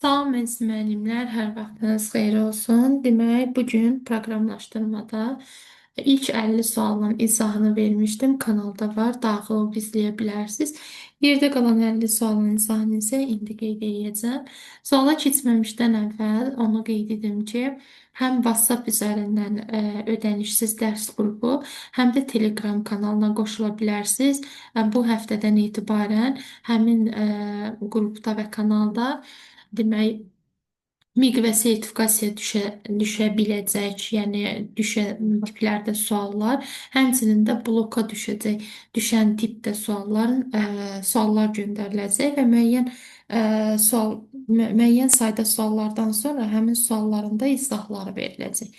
Salam əziz müəllimlər, hər vaxtınız xeyir olsun. Demək, bu gün proqramlaşdırmada ilk 50 sualın izahını vermişdim. Kanalda var, daxil olub izləyə bilərsiniz. Yerdə qalan 50 sualın izahını isə indi qeyd edəcəm. Suala keçməmişdən əvvəl onu qeyd edim ki, həm WhatsApp üzərindən ödənişsiz dərs qrupu, həm də Telegram kanalına qoşula bilərsiniz. Bu həftədən etibarən həmin qrupda və kanalda demək, miq və sertifikasiya düşə biləcək, yəni düşən tiplərdə suallar, həmçinin də bloka düşən tipdə suallar göndəriləcək və müəyyən sayda suallardan sonra həmin sualların da izahları veriləcək.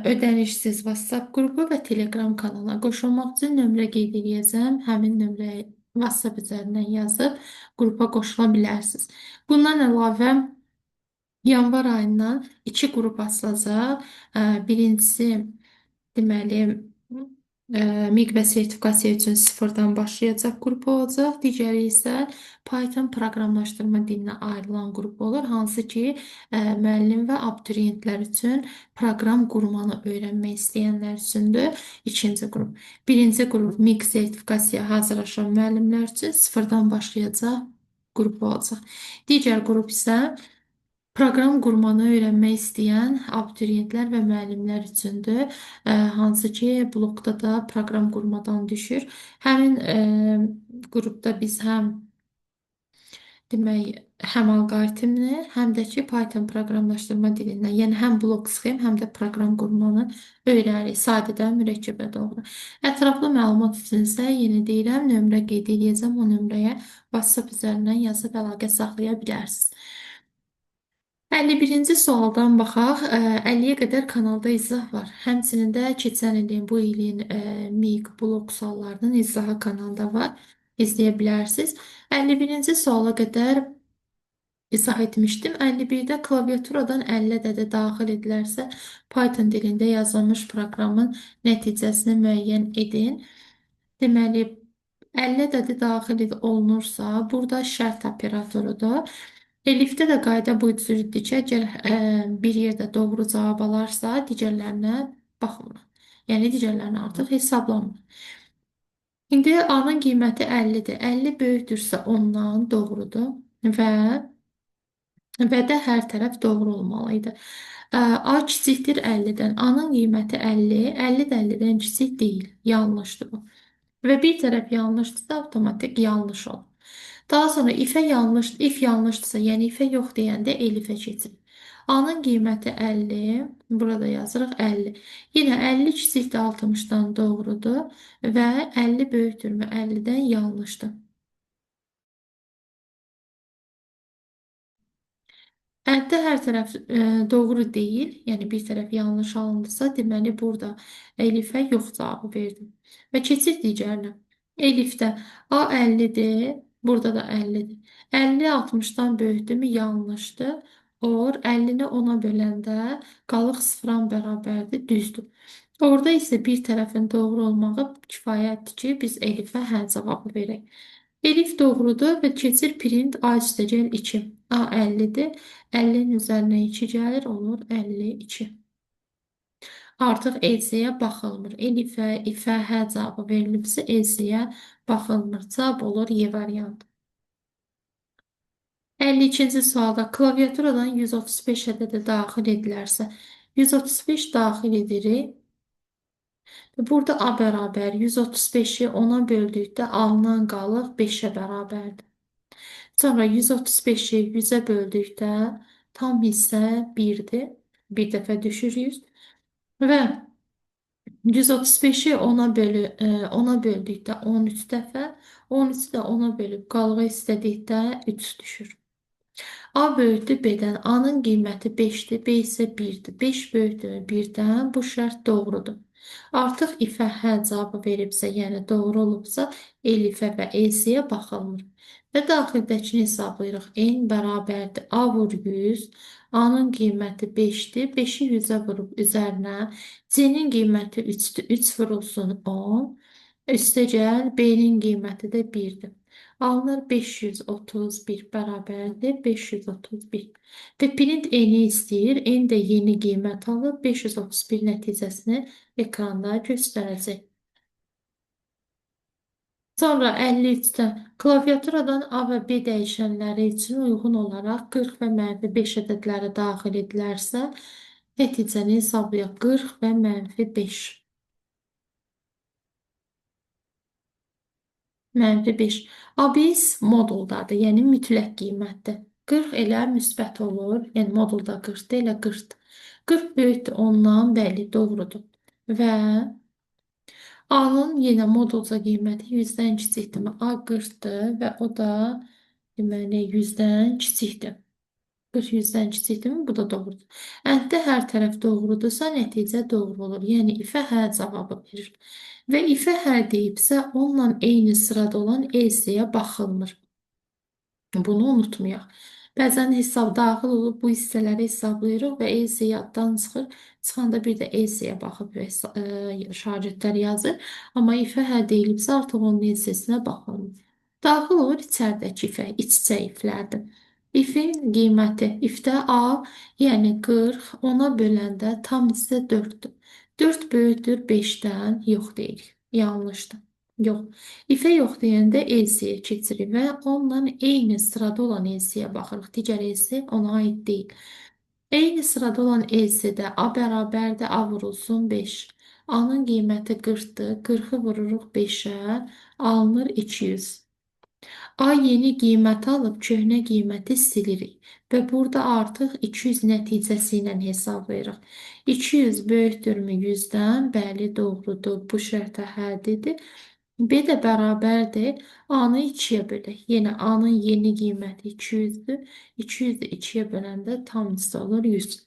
Ödənişsiz WhatsApp qrupu və Telegram kanalına qoşulmaq üçün nömrə qeyd edəcəm. Həmin nömrəyə WhatsApp üzərindən yazıb qrupa qoşula bilərsiniz. Bundan əlavə yanvar ayından iki qrup açılacaq. Birincisi deməli miq və sertifikasiya üçün sıfırdan başlayacaq qrup olacaq. Digəri isə Python proqramlaşdırma dilinə ayrılan qrup olur, hansı ki müəllim və abituriyentlər üçün proqram qurmanı öyrənmək istəyənlər üçündür. İkinci qrup. Birinci qrup miq sertifikasiya hazırlaşan müəllimlər üçün sıfırdan başlayacaq qrup olacaq. Digər qrup isə proqram qurmanı öyrənmək istəyən abituriyentlər və müəllimlər üçündür. Hansı ki, blokda da proqram qurmadan düşür. Həmin qrupda biz həm alqoritmini, həm də ki, Python proqramlaşdırma dilindən, yəni həm blok sxem, həm də proqram qurmanı öyrənirik. Sadədən mürəkkəbə doğru. Ətraflı məlumat üçün isə yenə deyirəm, nömrə qeyd edəcəm. O nömrəyə WhatsApp üzərindən yazıb əlaqə saxlaya bilərsiniz. 51-ci sualdan baxaq. 50-yə qədər kanalda izah var. Həmçinin də keçən ilin, bu ilin miq blok suallarının izahı kanalda var. İzləyə bilərsiniz. 51-ci suala qədər izah etmişdim. 51-də klaviaturadan 50 ədədi daxil edilərsə, Python dilində yazılmış proqramın nəticəsini müəyyən edin. Deməli, 50 ədədi daxil olunursa, burada şərt operatorudur. Elifdə də qayda bu cürdür ki, əgər bir yerdə doğru cavab alarsa, digərlərinə baxmır. Yəni, digərlərini artıq hesablamır. İndi A-nın qiyməti 50-dir. 50 böyükdürsə ondan doğrudur və də hər tərəf doğru olmalı idi. A kiçikdir 50-dən. A-nın qiyməti 50, 50 də 50-dən kiçik deyil. Yanlışdır bu. Və bir tərəf yanlışdırsa, avtomatik yanlış olur. Daha sonra if yanlışdırsa, yəni ifə yox deyəndə elifə keçir. A-nın qiyməti 50, burada yazırıq 50. Yenə 50 kiçikdir 60-dan doğrudur və 50 böyükdür 50-dən yanlışdır. Əldə hər tərəf doğru deyil, yəni bir tərəf yanlış alındısa, deməli burada elifə yox cavabı verdim. Və keçir digərinə. Elifdə A 50-dir, burada da 50-dir. 50 60-dan böyükdürmü? Yanlışdır. Or 50-ni 10-a böləndə qalıq 0-a bərabərdir, düzdür. Orada isə bir tərəfin doğru olmağı kifayətdir ki, biz elifə hə cavabı verək. Elif doğrudur və keçir print A üstəgəl 2. A 50-dir. 50-nin üzərinə 2 gəlir, olur 52. Artıq EC-yə baxılmır. Elifə, ifə, hə cavabı verilibsə EC-yə baxılmır. Cavab olur Y variantı. 52-ci sualda klaviaturadan 135 ədədi daxil edilərsə, 135 daxil edirik. Burada A bərabər 135-i 10-a böldükdə alınan qalıq 5-ə bərabərdir. Sonra 135-i 100-ə böldükdə tam hissə 1-dir. Bir dəfə düşür 100. Və 135-i 10-a böldükdə 13 dəfə, 13-ü də 10-a bölüb qalığı istədikdə 3 düşür. A böyükdür B-dən. A-nın qiyməti 5-dir, B isə 1-dir. 5 böyükdür 1-dən. Bu şərt doğrudur. Artıq ifə hə cavabı veribsə, yəni doğru olubsa, elifə və EC-yə baxılmır. Və daxildəkini hesablayırıq. N bərabərdir. A vur 100. A-nın qiyməti 5-dir. 5-i 100-ə vurub üzərinə. C-nin qiyməti 3-dür. 3 vurulsun 10. Üstəgəl B-nin qiyməti də 1-dir. Alınır 531 bərabərdir 531. Və print eni istəyir. En də yeni qiymət alıb 531 nəticəsini ekranda göstərəcək. Sonra 53-də klaviaturadan A və B dəyişənləri üçün uyğun olaraq 40 və -5 ədədləri daxil edilərsə, nəticəni hesablayaq. 40 və -5. -5. ABS moduldadır, yəni mütləq qiymətdir. 40 elə müsbət olur, yəni modulda 40-dır, elə 40-dır. 40 böyükdür 10-dan, bəli, doğrudur. Və A-nın yenə modulca qiyməti 100-dən kiçikdir. A 40-dır və o da deməli 100-dən kiçikdir. 40 100-dən kiçikdirmi? Bu da doğrudur. Ənddə hər tərəf doğrudursa, nəticə doğru olur. Yəni ifə hə cavabı verir. Və ifə hə deyibsə, onunla eyni sırada olan else-yə baxılmır. Bunu unutmayaq. Bəzən hesab daxil olub bu hissələri hesablayırıq və else yaddan çıxır. Çıxanda bir də else-yə baxıb şagirdlər yazır. Amma ifə hə deyilibsə, artıq onun else-sinə baxılmır. Daxil olur içəridəki ifə, iç-içə iflərdir. İfin qiyməti, ifdə A, yəni 40, ona böləndə tam hissə 4-dür. 4 böyükdür 5-dən, yox deyirik. Yanlışdır. Yox. İfə yox deyəndə elsiyə keçirik və onunla eyni sırada olan elsiyə baxırıq. Digər elsi ona aid deyil. Eyni sırada olan elsidə A bərabərdir, A vurulsun 5. A-nın qiyməti 40-dır. 40-ı vururuq 5-ə, alınır 200. A yeni qiyməti alıb köhnə qiyməti silirik və burada artıq 200 nəticəsi ilə hesablayırıq. 200 böyükdürmü 100-dən? Bəli, doğrudur. Bu şərtə həddidir. B də bərabərdir. A-nı 2-yə bölək. Yenə A-nın yeni qiyməti 200-dür. 200-ü 2-yə böləndə tam hissə olur 100.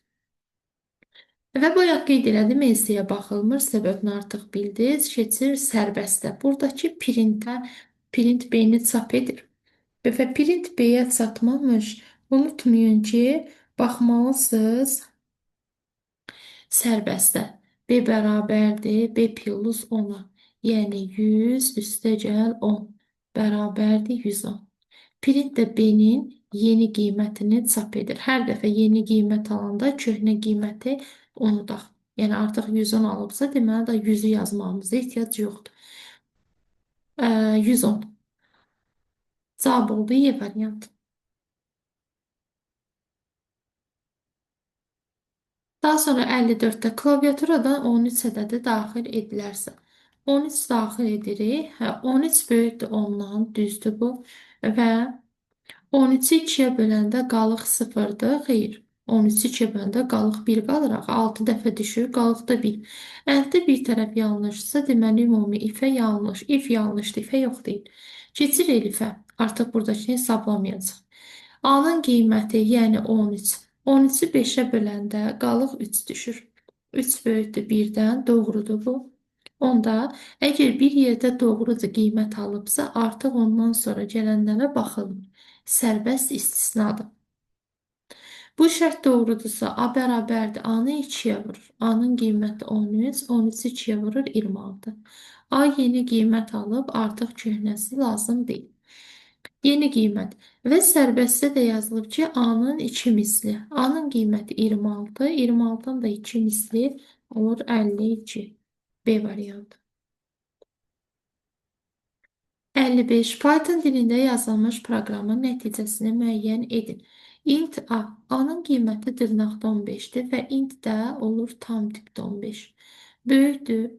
Və bayaq qeyd elədim, else-yə baxılmır, səbəbini artıq bildiniz. Keçir sərbəstə. Buradakı printə, print B-ni çap edir. Və print B-yə çatmamış, unutmayın ki, baxmalısınız sərbəstə. B bərabərdir, B plus 10-a. Yəni 100 üstəgəl 10 bərabərdir 110. Print də B-nin yeni qiymətini çap edir. Hər dəfə yeni qiymət alanda köhnə qiyməti unudaq. Yəni artıq 110 alıbsa, deməli də 100-ü yazmağımıza ehtiyac yoxdur. 110. Cavab oldu Y variantı. Daha sonra 54-də klaviaturadan 13 ədədi daxil edilərsə. 13 daxil edirik. 13 böyükdür 10-dan, düzdür bu. Və 13-ü 2-yə böləndə qalıq 0-dır. Xeyr. 13-ü 2-yə böləndə qalıq 1 qalır. 6 dəfə düşür, qalıq da 1. Ənddə bir tərəf yanlışsa, deməli ümumi ifə yanlış. İf yanlışdır, ifə yox deyil. Keçir elifə. Artıq buradakını hesablamayacaq. A-nın qiyməti, yəni 13. 13-ü 5-ə böləndə qalıq 3 düşür. 3 böyükdür 1-dən, doğrudur bu. Onda əgər bir yerdə doğrudur qiymət alıbsa, artıq ondan sonra gələnlərə baxılmır. Sərbəst istisnadır. Bu şərt doğrudursa, A bərabərdir. A-nı 2-yə vurur. A-nın qiyməti 13, 13-ü 2-yə vurur 26. A yeni qiymət alıb, artıq köhnəsi lazım deyil. Yeni qiymət və sərbəstdə də yazılıb ki, A-nın 2 misli. A-nın qiyməti 26, 26-nın da 2 misli olur 52. B variantı. 55. Python dilində yazılmış proqramın nəticəsini müəyyən edin. Int A. A-nın qiyməti dırnaqda 15-dir və int də olur tam tipdə 15. Böyükdür.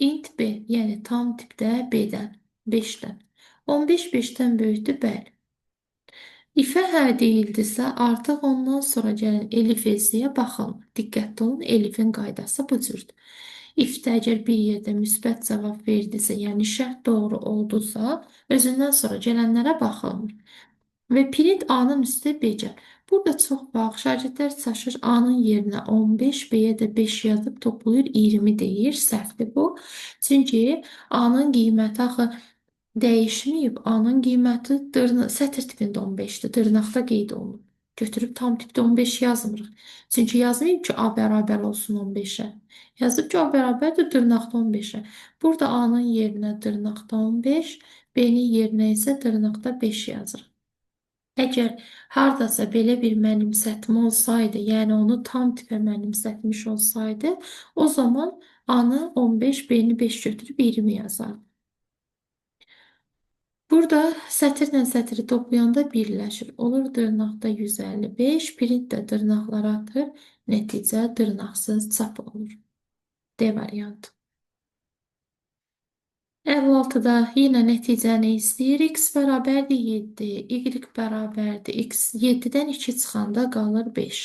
Int B, yəni tam tipdə B-dən, 5-dən. 15 5-dən böyükdür, bəli. İfə hə deyildisə, artıq ondan sonra gələn elif elsiyə baxılmır. Diqqətli olun, elifin qaydası bu cürdür. İfdə əgər bir yerdə müsbət cavab verdisə, yəni şərt doğru oldusa, özündən sonra gələnlərə baxılmır. Və print A-nın üstə B-cə. Burada çox vaxt şagirdlər çaşır A-nın yerinə 15, B-yə də 5 yazıb toplayır 20 deyir. Səhvdir bu. Çünki A-nın qiyməti axı dəyişməyib. A-nın qiyməti sətr tipində 15-dir. Dırnaqda qeyd olunub. Götürüb tam tipdə 15 yazmırıq. Çünki yazmayıb ki, A bərabər olsun 15-ə. Yazıb ki, A bərabərdir dırnaqda 15-ə. Burada A-nın yerinə dırnaqda 15, B-nin yerinə isə dırnaqda 5 yazırıq. Əgər hardasa belə bir mənimsətmə olsaydı, yəni onu tam tipə mənimsətmiş olsaydı, o zaman A-nı 15, B-ni 5 götürüb 20 yazardı. Burada sətirlə sətiri toplayanda birləşir. Olur dırnaqda 155, print də dırnaqları atır, nəticə dırnaqsız çap olur. D variantı. 56-da yenə nəticəni istəyir. X bərabərdir 7, Y bərabərdir X. 7-dən 2 çıxanda qalır 5.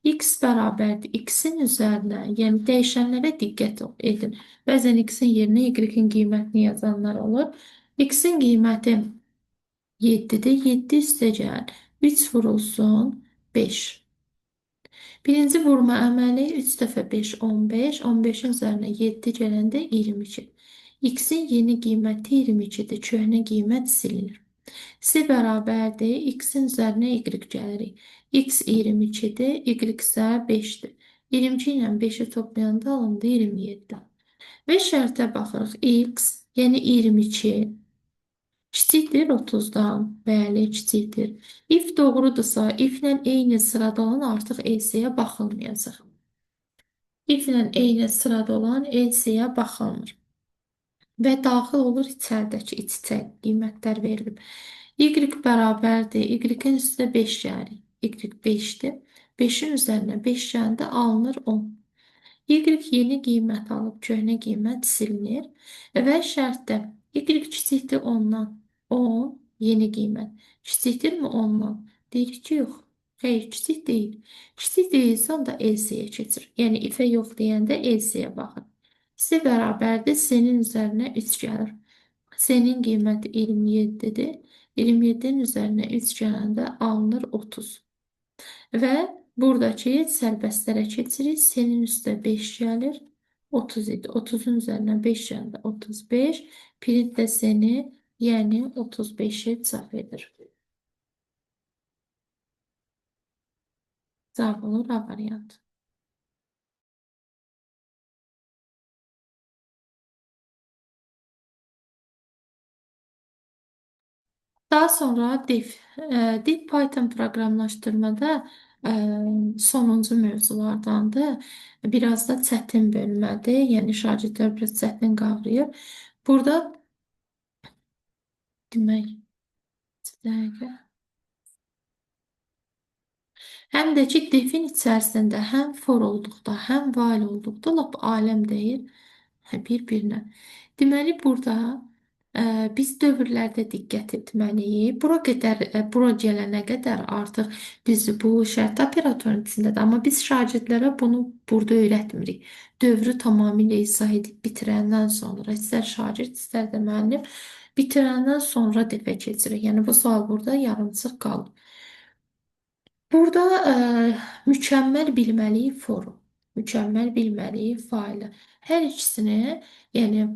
X bərabərdir X-in üzərinə, yəni dəyişənlərə diqqət edin. Bəzən X-in yerinə Y-in qiymətini yazanlar olur. X-in qiyməti 7-dir. 7 üstəgəl 3 vurulsun 5. Birinci vurma əməli 3 dəfə 5, 15. 15-in üzərinə 7 gələndə 22. X-in yeni qiyməti 22-dir. Köhnə qiymət silinir. C bərabərdir. X-in üzərinə Y gəlirik. X 22-dir. Y isə 5-dir. 22 ilə 5-i toplayanda alındı 27. Və şərtə baxırıq. X, yəni 22 kiçikdir 30-dan. Bəli, kiçikdir. If doğrudursa, if-lə eyni sırada olan artıq LC-yə baxılmayacaq. If-lə eyni sırada olan LC-yə baxılmır. Və daxil olur içəridəki iç-içə qiymətlər verilib. Y bərabərdir. Y-in üstə 5 gəlir. Y 5-dir. 5-in üzərinə 5 gələndə alınır 10. Y yeni qiymət alıb, köhnə qiymət silinir. Və şərtdə Y kiçikdir 10-dan. 10 yeni qiymət. Kiçikdirmi 10-dan? Deyirik ki, yox. Xeyr, kiçik deyil. Kiçik deyilsə, onda LC-yə keçir. Yəni, if-ə yox deyəndə LC-yə baxır. C bərabərdir. C-nin üzərinə 3 gəlir. C-nin qiyməti 27-dir. 27-nin üzərinə 3 gələndə alınır 30. Və buradakı sərbəstlərə keçirik. C-nin üstə 5 gəlir. 30 idi. 30-un üzərinə 5 gələndə 35. Print də C-ni, yəni 35-i çap edir. Cavab olur A variantı. Daha sonra Deep Python proqramlaşdırmada sonuncu mövzulardandır. Biraz da çətin bölmədir. Yəni şagirdlər biraz çətin qavrayır. Burada demək, bir dəqiqə. Həm də ki, defin içərisində həm for olduqda, həm while olduqda lap aləm deyil bir-birinə. Deməli, burada biz dövrlərdə diqqət etməliyik. Bura gələnə qədər artıq biz bu şərt operatorun içindədir. Amma biz şagirdlərə bunu burada öyrətmirik. Dövrü tamamilə izah edib bitirəndən sonra, istər şagird, istər də müəllim, bitirəndən sonra defə keçirik. Yəni, bu sual burada yarımçıq qalır. Burada mükəmməl bilməliyik foru, mükəmməl bilməliyik failə. Hər ikisini, yəni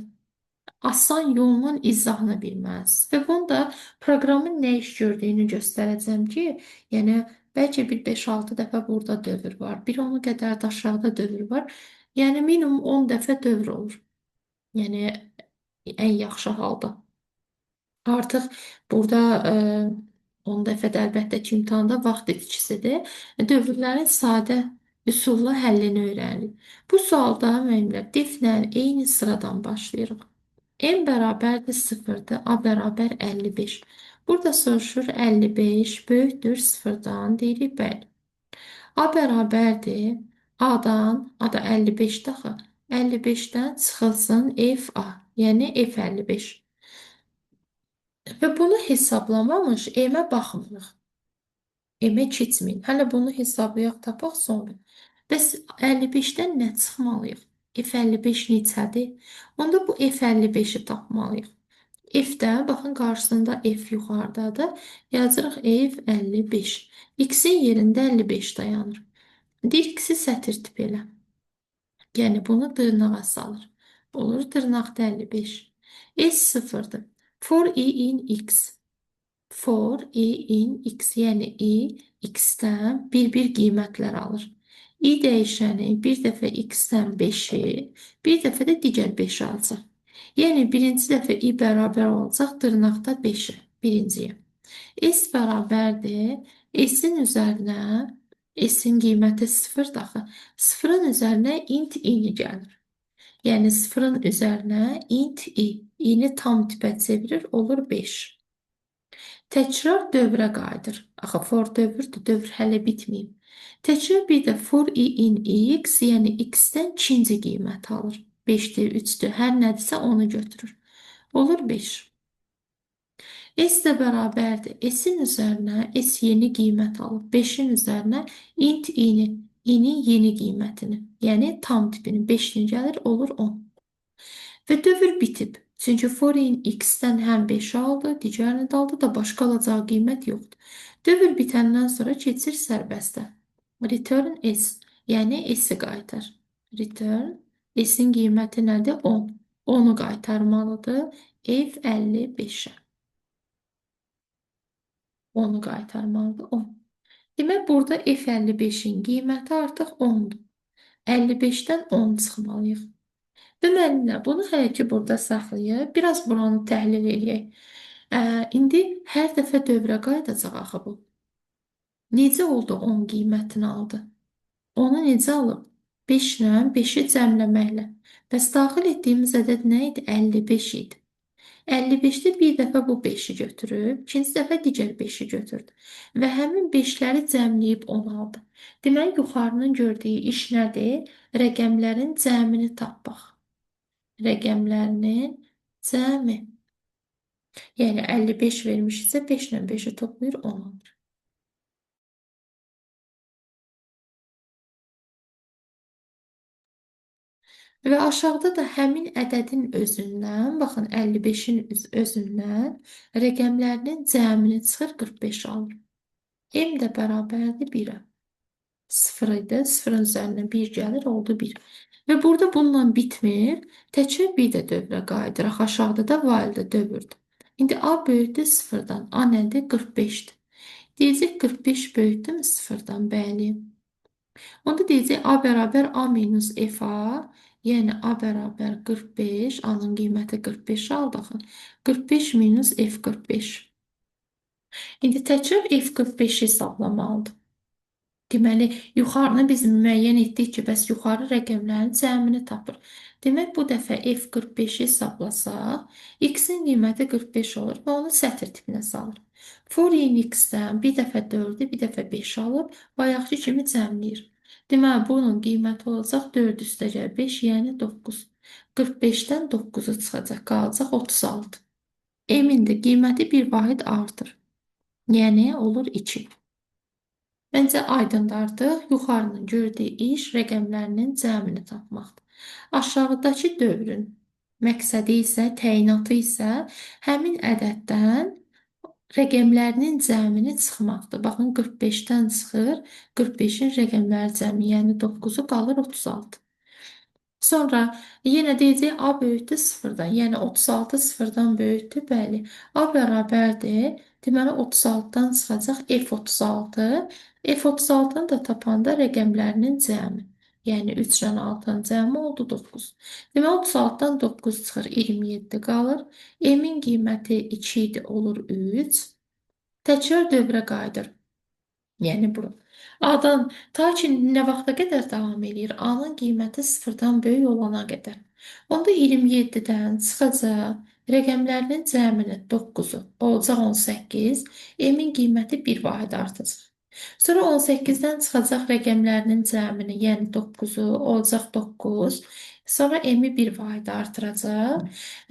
asan yolla izahını bilməlisiniz. Və bunu da proqramın nə iş gördüyünü göstərəcəm ki, yəni bəlkə bir 5-6 dəfə burada dövr var, bir onu qədər də aşağıda dövr var. Yəni minimum 10 dəfə dövr olur. Yəni ən yaxşı halda. Artıq burada 10 dəfə də əlbəttə ki, imtahanda vaxt itkisidir. Dövrlərin sadə üsulla həllini öyrənirik. Bu sualda müəllimlər deflə eyni sıradan başlayırıq. M bərabərdir 0-dır, A bərabər 55. Burada soruşur 55 böyükdür 0-dan, deyirik bəli. A bərabərdir A-dan, A da 55-dir axı. 55-dən çıxılsın F-A, yəni F55. Və bunu hesablamamış M-ə baxmırıq. M-ə keçməyin. Hələ bunu hesablayaq, tapaq sonra. Bəs 55-dən nə çıxmalıyıq? F55 neçədir? Onda bu F55-i tapmalıyıq. F-də, baxın, qarşısında F yuxarıdadır. Yazırıq F55. X-in yerində 55 dayanır. Deyir, X-i sətir tip elə. Yəni, bunu dırnağa salır. Olur, dırnaqda 55. S 0-dır. For I in X. For I in X, yəni I X-dən bir qiymətlər alır. I dəyişəni bir dəfə X-dən 5-i, bir dəfə də digər 5-i alacaq. Yəni, birinci dəfə i bərabər olacaq dırnaqda 5-ə, birinciyə. S bərabərdir. S-in üzərinə, S-in qiyməti 0-dır axı. 0-ın üzərinə int i-ni gəlir. Yəni, 0-ın üzərinə int i. I-ni tam tipə çevirir, olur 5. Təkrar dövrə qayıdır. Axı, for dövrdür, dövr hələ bitməyib. Təkrar bir də for i in x, yəni x-dən ikinci qiymət alır. 5-dir, 3-dür, hər nədirsə onu götürür. Olur 5. S də bərabərdir. S-in üzərinə S yeni qiymət alıb. 5-in üzərinə int i-ni, i-nin yeni qiymətini, yəni tam tipini 5-ni gəlir, olur 10. Və dövr bitib. Çünki for in x-dən həm 5 aldı, digərini də aldı da başqa alacağı qiymət yoxdur. Dövr bitəndən sonra keçir sərbəstə. Return S, yəni S-i qaytar. Return S-in qiyməti nədir? 10. 10-u qaytarmalıdır. F55-ə. Onu qaytarmalıdır 10. Demək, burada F55-in qiyməti artıq 10-dur. 55-dən 10 çıxmalıyıq. Və müəllimlər, bunu hələ ki burada saxlayıb, biraz buranı təhlil eləyək. İndi hər dəfə dövrə qayıdacaq axı bu. Necə oldu 10 qiymətini aldı? Onu necə alıb? 5 ilə 5-i cəmləməklə. Bəs daxil etdiyimiz ədəd nə idi? 55 idi. 55-də bir dəfə bu 5-i götürüb, ikinci dəfə digər 5-i götürdü. Və həmin 5-ləri cəmləyib 10 aldı. Deməli, yuxarının gördüyü iş nədir? Rəqəmlərin cəmini tapmaq. Rəqəmlərinin cəmi. Yəni, 55 vermişsə, 5 ilə 5-i toplayır, 10 alır. Və aşağıda da həmin ədədin özündən, baxın, 55-in özündən rəqəmlərinin cəmini çıxır, 45 alır. M də bərabərdir 1-ə. 0 idi, 0-ın üzərinə 1 gəlir, oldu 1. Və burada bununla bitmir, təkrar bir də dövrə qayıdıraq. Aşağıda da while-də dövrdür. İndi A böyükdür 0-dan, A nədir? 45-dir. Deyəcək 45 böyükdürmü 0-dan? Bəli. Onda deyəcək A bərabər A minus F-A, yəni A bərabər 45, A-nın qiyməti 45 aldı. 45 minus F45. İndi təkrar F45-i hesablamalıdır. Deməli, yuxarını biz müəyyən etdik ki, bəs yuxarı rəqəmlərin cəmini tapır. Demək, bu dəfə F45-i hesablasaq, x-in qiyməti 45 olur və onu sətr tipinə salır. For in x-dən bir dəfə 4-ü, bir dəfə 5 alıb, bayaqki kimi cəmləyir. Deməli, bunun qiyməti olacaq 4 üstəgəl 5, yəni 9. 45-dən 9-u çıxacaq, qalacaq 36. M-in də qiyməti bir vahid artır. Yəni, olur 2. Məncə aydınlardır. Yuxarının gördüyü iş rəqəmlərinin cəmini tapmaqdır. Aşağıdakı dövrün məqsədi isə, təyinatı isə həmin ədəddən rəqəmlərinin cəmini çıxmaqdır. Baxın, 45-dən çıxır, 45-in rəqəmləri cəmi, yəni 9-u qalır 36. Sonra yenə deyəcək A böyükdür 0-dan, yəni 36 0-dan böyükdür, bəli. A bərabərdir, deməli 36-dan çıxacaq F36. F36-nı da tapanda rəqəmlərinin cəmi. Yəni 3 ilə 6-nın cəmi oldu 9. Deməli 36-dan 9 çıxır, 27 qalır. M-in qiyməti 2 idi, olur 3. Təkrar dövrə qayıdır. Yəni bura. A-dan ta ki nə vaxta qədər davam eləyir? A-nın qiyməti 0-dan böyük olana qədər. Onda 27-dən çıxacaq rəqəmlərinin cəmini 9-u olacaq 18. M-in qiyməti 1 vahid artacaq. Sonra 18-dən çıxacaq rəqəmlərinin cəmini, yəni 9-u olacaq 9. Sonra M-i 1 vahid artıracaq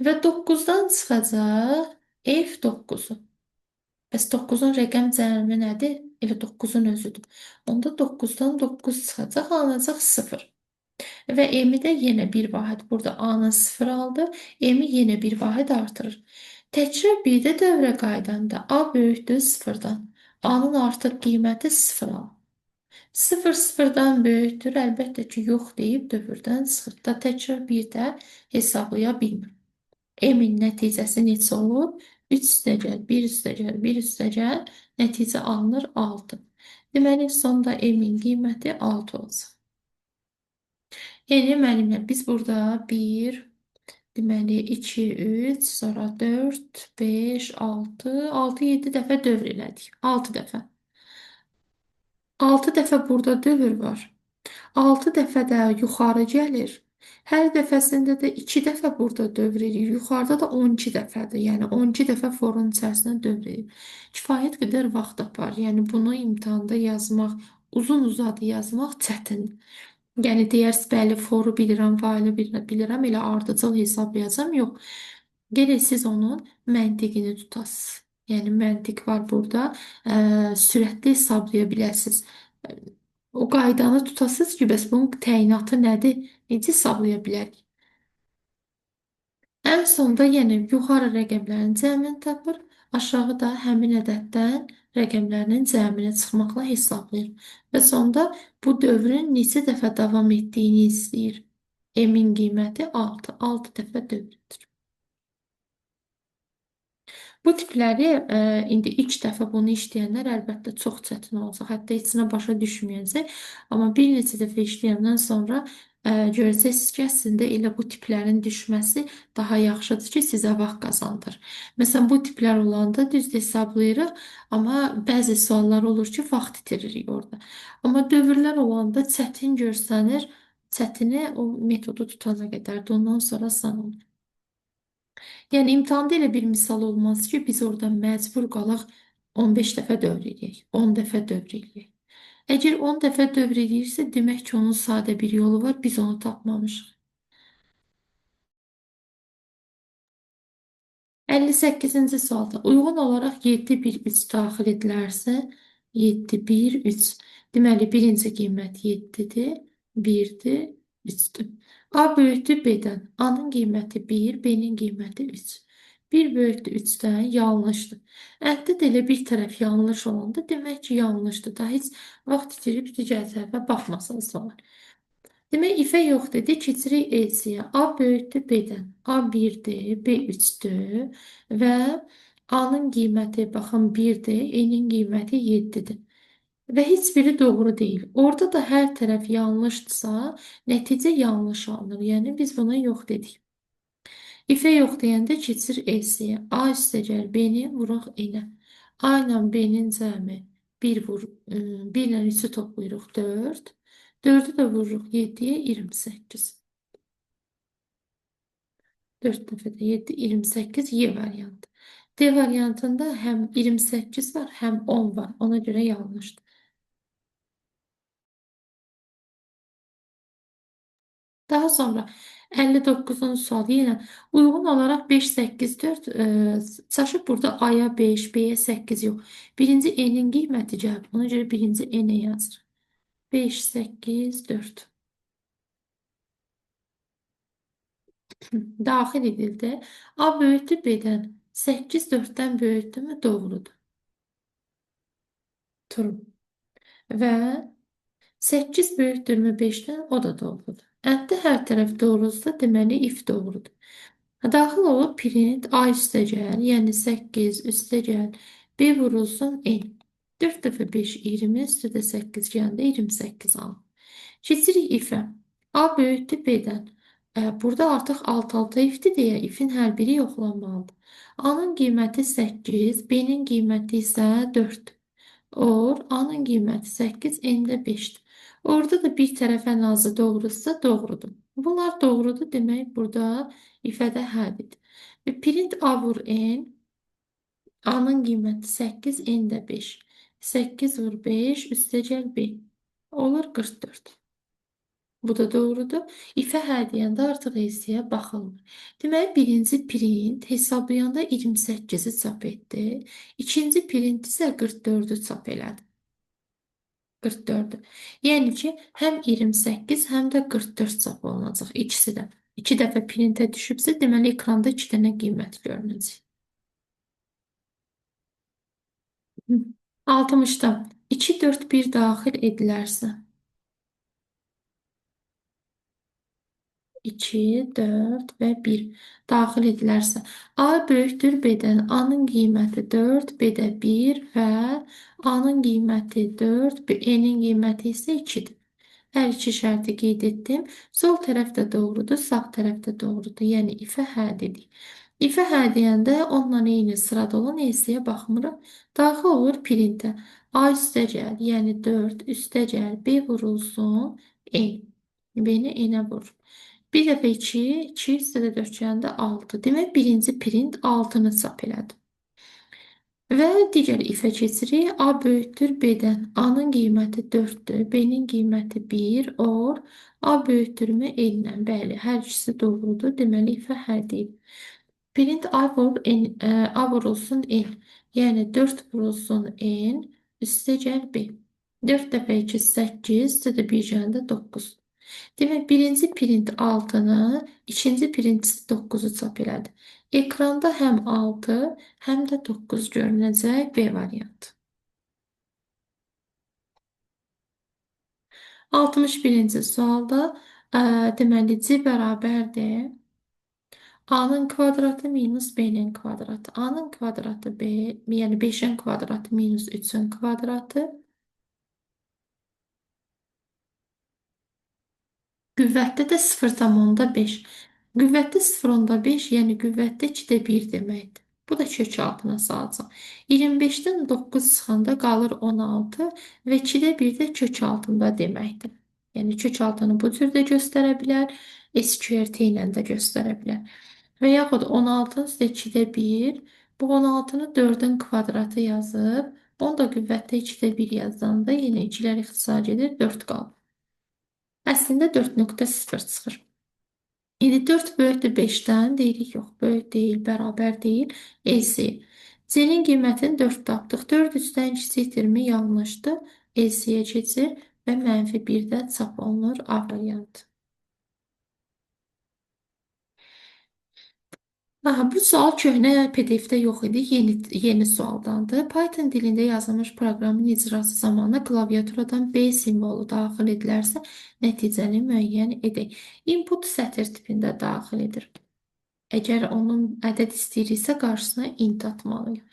və 9-dan çıxacaq F9-u. Bəs 9-un rəqəm cəmi nədir? Elə 9-un özüdür. Onda 9-dan 9 çıxacaq, alınacaq 0. Və M-i də yenə 1 vahid. Burada A-nın 0 aldı, M-i yenə 1 vahid artırır. Təkrar bir də dövrə qaydanda A böyükdür 0-dan. A-nın artıq qiyməti 0 alır. 0 0-dan böyükdür, əlbəttə ki, yox deyib dövrdən çıxır. Da təkrar bir də hesablaya bilmir. M-in nəticəsi neçə olur? 3 üstəgəl, 1 üstəgəl, 1 üstəgəl, nəticə alınır 6. Deməli, sonda M-in qiyməti 6 olacaq. Yəni, müəllimlər, biz burada 1, Deməli 2, 3, sonra 4, 5, 6, 6, 7 dəfə dövr elədik. 6 dəfə. 6 dəfə burada dövr var. 6 dəfə də yuxarı gəlir. Hər dəfəsində də 2 dəfə burada dövr edir. Yuxarıda da 12 dəfədir. Yəni 12 dəfə forun içərisində dövr edir. Kifayət qədər vaxt apar. Yəni bunu imtahanda yazmaq, uzun-uzadı yazmaq çətindir. Yəni deyərs, bəli, foru bilirəm, failə bilirəm, elə ardıcıl hesablayacağam. Yox. Gərək siz onun məntiqini tutasınız. Yəni məntiq var burada. Sürətli hesablaya biləsiniz. O qaydanı tutasınız ki, bəs bunun təyinatı nədir? Necə hesablaya bilərik? Ən sonda yenə yuxarı rəqəmlərin cəmini tapır, aşağıda həmin ədəddən rəqəmlərinin cəmini çıxmaqla hesablayır. Və sonda bu dövrün neçə dəfə davam etdiyini istəyir. M-in qiyməti 6. 6 dəfə dövrdür. Bu tipləri indi ilk dəfə bunu işləyənlər əlbəttə çox çətin olacaq. Hətta heç nə başa düşməyəcək. Amma bir neçə dəfə işləyəndən sonra görəcəksiniz ki, əslində elə bu tiplərin düşməsi daha yaxşıdır ki, sizə vaxt qazandır. Məsələn, bu tiplər olanda düz hesablayırıq, amma bəzi suallar olur ki, vaxt itiririk orada. Amma dövrlər olanda çətin görsənir, çətini o metodu tutana qədərdir. Ondan sonra asan olur. Yəni imtahanda elə bir misal olmaz ki, biz orada məcbur qalaq 15 dəfə dövr eləyək, 10 dəfə dövr eləyək. Əgər 10 dəfə dövr eləyirsə, demək ki, onun sadə bir yolu var, biz onu tapmamışıq. 58-ci sualda uyğun olaraq 7, 1, 3 daxil edilərsə, 7, 1, 3. Deməli, birinci qiymət 7-dir, 1-dir, 3-dür. A böyükdür B-dən. A-nın qiyməti 1, B-nin qiyməti 3. 1 böyükdür 3-dən yanlışdır. Əldə də elə bir tərəf yanlış olanda demək ki, yanlışdır. Daha heç vaxt itirib digər tərəfə baxmasanız olar. Demək, ifə yox dedi, keçirik EC-yə. A böyükdür B-dən. A 1-dir, B 3-dür və A-nın qiyməti, baxın, 1-dir, E-nin qiyməti 7-dir. Və heç biri doğru deyil. Orada da hər tərəf yanlışdırsa, nəticə yanlış alınır. Yəni, biz buna yox dedik. İfə yox deyəndə keçir EC-yə. A üstəgəl B-ni vuraq E-nə. A ilə B-nin cəmi 1 ilə 3-ü toplayırıq 4. 4-ü də vururuq 7-yə 28. 4 dəfədə 7, 28 Y variantı. D variantında həm 28 var, həm 10 var. Ona görə yanlışdır. Daha sonra 59-cu sual yenə uyğun olaraq 5, 8, 4 çaşıb burada A-ya 5, B-yə 8 yox. Birinci E-nin qiyməti gəlib. Ona görə birinci E-nə yazır. 5, 8, 4. Daxil edildi. A böyükdür B-dən. 8 4-dən böyükdürmü? Doğrudur. True. Və 8 böyükdürmü 5-dən? O da doğrudur. Əldə hər tərəf doğrudursa, deməli if doğrudur. Daxil olub print A üstəgəl, yəni 8 üstəgəl B vurulsun N. 4 dəfə 5, 20, üstədə 8 gəndə 28 alın. Keçirik ifə. A böyükdür B-dən. Burada artıq alt-alta ifdir deyə ifin hər biri yoxlanmalıdır. A-nın qiyməti 8, B-nin qiyməti isə 4. Or, A-nın qiyməti 8, N-də 5-dir. Orada da bir tərəf ən azı doğrudursa doğrudur. Bunlar doğrudur demək burada ifədə həqiqdir. Və print A vur N, A-nın qiyməti 8, N-də 5. 8 vur 5, üstəgəl B. Olur 44. Bu da doğrudur. İfə hə deyəndə artıq EC-yə baxılmır. Deməli, birinci print hesablayanda 28-i çap etdi. İkinci print isə 44-ü çap elədi. 44-ü. Yəni ki, həm 28, həm də 44 çap olunacaq. İkisi də. 2 dəfə printə düşübsə, deməli, ekranda 2 dənə qiymət görünəcək. 60-da 2, 4, 1 daxil edilərsə. 2, 4 və 1 daxil edilərsə. A böyükdür B-dən. A-nın qiyməti 4, B-də 1 və A-nın qiyməti 4, E-nin qiyməti isə 2-dir. Hər iki şərti qeyd etdim. Sol tərəf də doğrudur, sağ tərəf də doğrudur. Yəni ifə hə dedik. İfə hə deyəndə onunla eyni sırada olan EC-yə baxmırıq. Daxil olur printə. A üstə gəl, yəni 4 üstə gəl, B vurulsun, N. B-ni N-ə vur. Bir dəfə 2, 2 üstə də 4 gələndə 6. Demək, birinci print 6-nı çap elədi. Və digər ifə keçirik. A böyükdür B-dən. A-nın qiyməti 4-dür. B-nin qiyməti 1 or. A böyükdürmü N-dən? Bəli, hər ikisi doğrudur. Deməli, ifə hə deyil. Print A vur, A vurulsun N. Yəni 4 vurulsun N, üstə gəl B. 4 dəfə 2, 8, üstə də 1 gələndə 9. Demək, birinci print 6-nı, ikinci print 9-u çap elədi. Ekranda həm 6, həm də 9 görünəcək B variantı. 61-ci sualda deməli C bərabərdir. A-nın kvadratı minus B-nin kvadratı. A-nın kvadratı B, yəni 5-in kvadratı minus 3-ün kvadratı. Qüvvətdə də 0,5. Qüvvətdə 0,5, yəni qüvvətdə 2-də 1 deməkdir. Bu da kök altına salacaq. 25-dən 9 çıxanda qalır 16 və 2-də 1 də kök altında deməkdir. Yəni kök altını bu cür də göstərə bilər, SQRT ilə də göstərə bilər. Və yaxud 16-nın üstə 2-də 1, bu 16-nı 4-ün kvadratı yazıb, onu da qüvvətdə 2-də 1 yazanda yenə 2-lər ixtisar edir, 4 qalır. Əslində 4,0 çıxır. İndi 4 böyükdür 5-dən deyirik, yox, böyük deyil, bərabər deyil. EC. C-nin qiymətini 4 tapdıq. 4 üstdən kiçikdirmi? Yanlışdır. EC-yə keçir və -1-də çap olunur A variantı. Aha, bu sual köhnə PDF-də yox idi, yeni sualdandır. Python dilində yazılmış proqramın icrası zamanı klaviaturadan B simvolu daxil edilərsə, nəticəni müəyyən edək. Input sətr tipində daxil edir. Əgər onun ədəd istəyiriksə, qarşısına int atmalıyıq.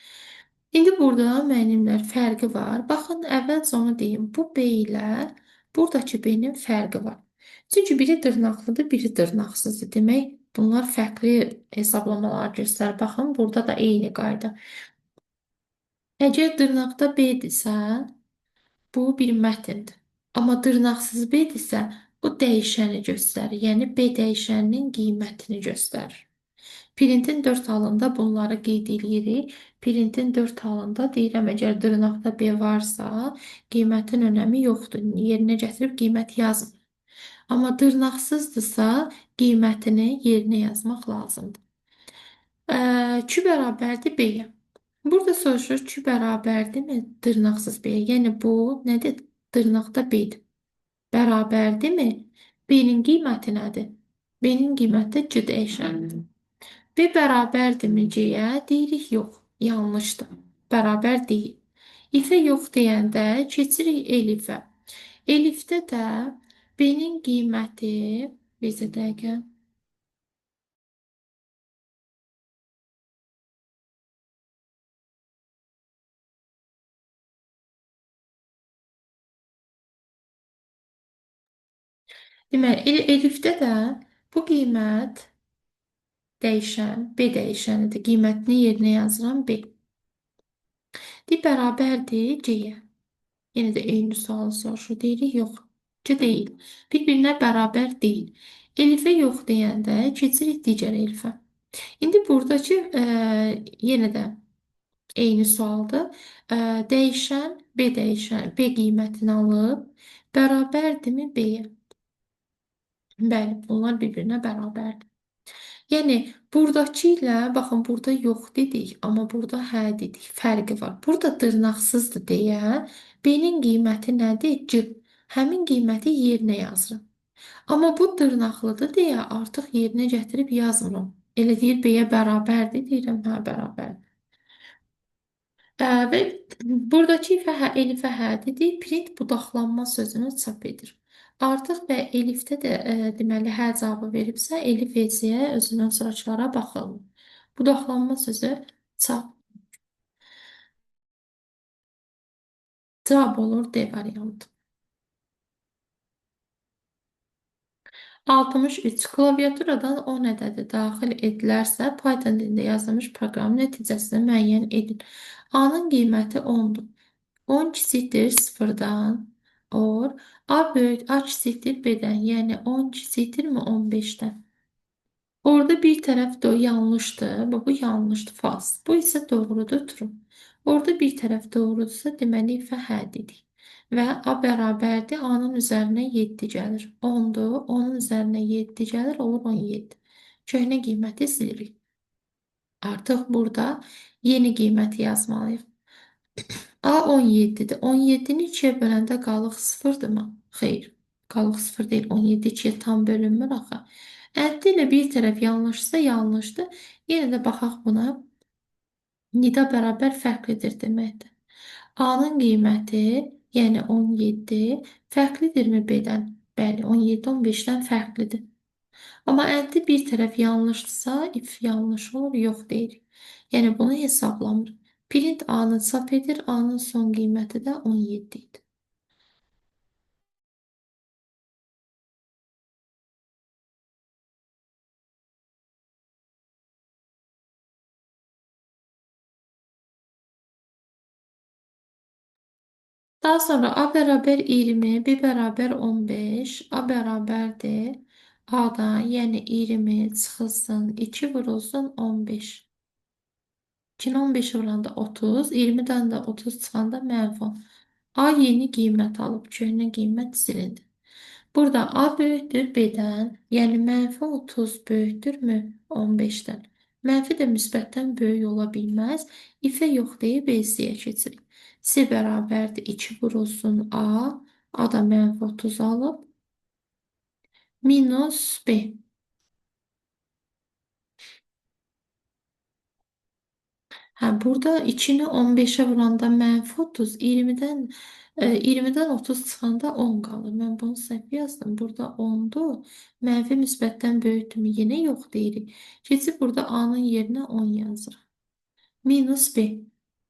İndi burada müəllimlər fərqi var. Baxın, əvvəlcə onu deyim. Bu B ilə buradakı B-nin fərqi var. Çünki biri dırnaqlıdır, biri dırnaqsızdır. Demək, bunlar fərqli hesablamalar göstərir. Baxın, burada da eyni qayda. Əgər dırnaqda B-dirsə, bu bir mətndir. Amma dırnaqsız B-dirsə, bu dəyişəni göstərir. Yəni, B dəyişəninin qiymətini göstərir. Printin 4 halında bunları qeyd edirik. Printin 4 halında deyirəm, əgər dırnaqda B varsa, qiymətin önəmi yoxdur. Yerinə gətirib qiymət yazmır. Amma dırnaqsızdırsa, qiymətini yerinə yazmaq lazımdır. Q bərabərdir B-yə. Burada soruşur, Q bərabərdirmi dırnaqsız B-yə? Yəni, bu nədir? Dırnaqda B-dir. Bərabərdirmi? B-nin qiyməti nədir? B-nin qiyməti C dəyişənidir. B bərabərdirmi C-yə? Deyirik, yox. Yanlışdır. Bərabər deyil. İfə yox deyəndə keçirik elifə. Elifdə də B-nin qiyməti, bizə dəqiqə, deməli, elifdə də bu qiymət dəyişən, B dəyişənidir. Qiymətini yerinə yazıram B. Bərabərdir C-yə. Yenə də eyni sualı soruşur. Deyirik, yox. C deyil. Bir-birinə bərabər deyil. Elifə yox deyəndə keçirik digər elifə. İndi buradakı yenə də eyni sualdır. Dəyişən B qiymətini alıb bərabərdirmi B-yə? Bəli, bunlar bir-birinə bərabərdir. Yəni, buradakı ilə, baxın, burada yox dedik, amma burada hə dedik. Fərqi var. Burada dırnaqsızdır deyə B-nin qiyməti nədir? C. Həmin qiyməti yerinə yazırım. Amma bu dırnaqlıdır deyə artıq yerinə gətirib yazmıram. Elə deyir, B-yə bərabərdir, deyirəm, hə, bərabərdir. Və buradakı ifə hə, elifə hə dedik, print budaqlanma sözünü çap edir. Artıq və elifdə də deməli hə cavabı veribsə, elif eciyə özündən sonrakılara baxılmır. Budaqlanma sözü çap. Cavab olur D variantı. 63. Klaviaturadan 10 ədədi daxil edilərsə, Python dilində yazılmış proqramın nəticəsini müəyyən edin. A-nın qiyməti 10-dur. 10 kiçikdir 0-dan, or, A böyük, A kiçikdir B-dən, yəni 10 kiçikdirmi 15-dən? Orada bir tərəf də yanlışdır. Bu yanlışdır, false. Bu isə doğrudur, true. Orada bir tərəf doğrudursa, deməli ifə hə dedik. Və A bərabərdir, A-nın üzərinə 7 gəlir. 10-dur, onun üzərinə 7 gəlir, olur 17. Köhnə qiyməti silirik. Artıq burada yeni qiyməti yazmalıyıq. A 17-dir. 17-ni 2-yə böləndə qalıq 0-dırmı? Xeyr. Qalıq 0 deyil. 17 2-yə tam bölünmür axı. Əddə ilə bir tərəf yanlışsa yanlışdır. Yenə də baxaq buna. Nida bərabər fərqlidir deməkdir. A-nın qiyməti, yəni 17, fərqlidirmi B-dən? Bəli, 17 15-dən fərqlidir. Amma əddə bir tərəf yanlışdırsa, if yanlış olur, yox deyirik. Yəni bunu hesablamır. Print A-nı çap edir, A-nın son qiyməti də 17 idi. Daha sonra A bərabər 20, B bərabər 15, A bərabərdir. A-dan, yəni 20 çıxılsın, 2 vurulsun 15. 2-ni 15 vuranda 30, 20-dən də 30 çıxanda -10. A yeni qiymət alıb, köhnə qiymət silindi. Burada A böyükdür B-dən, yəni -30 böyükdürmü 15-dən. Mənfi də müsbətdən böyük ola bilməz. İfə yox deyib B-siyə keçirik. C bərabərdir 2 vurulsun A. A da -30 alıb. Minus B. Hə, burada 2-ni 15-ə vuranda -30, 20-dən 30 çıxanda 10 qalır. Mən bunu səhv yazdım. Burada 10-dur. Mənfi müsbətdən böyükdürmü? Yenə yox deyirik. Keçib burada A-nın yerinə 10 yazırıq. Minus B.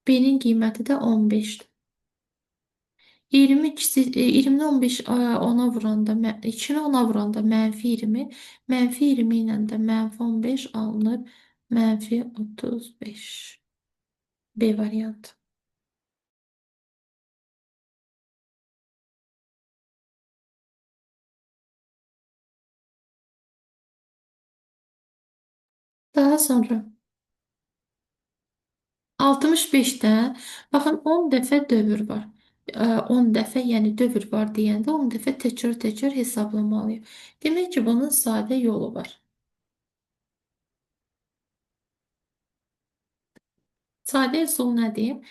B-nin qiyməti də 15-dir. 20-ni 15 10-a vuranda, 2-ni 10-a vuranda -20, -20 ilə də -15 alınır. -35. B variantı. Daha sonra 65-də baxın 10 dəfə dövr var. 10 dəfə, yəni dövr var deyəndə 10 dəfə təkrar-təkrar hesablamalıyıq. Demək ki, bunun sadə yolu var. Sadə üsul nədir?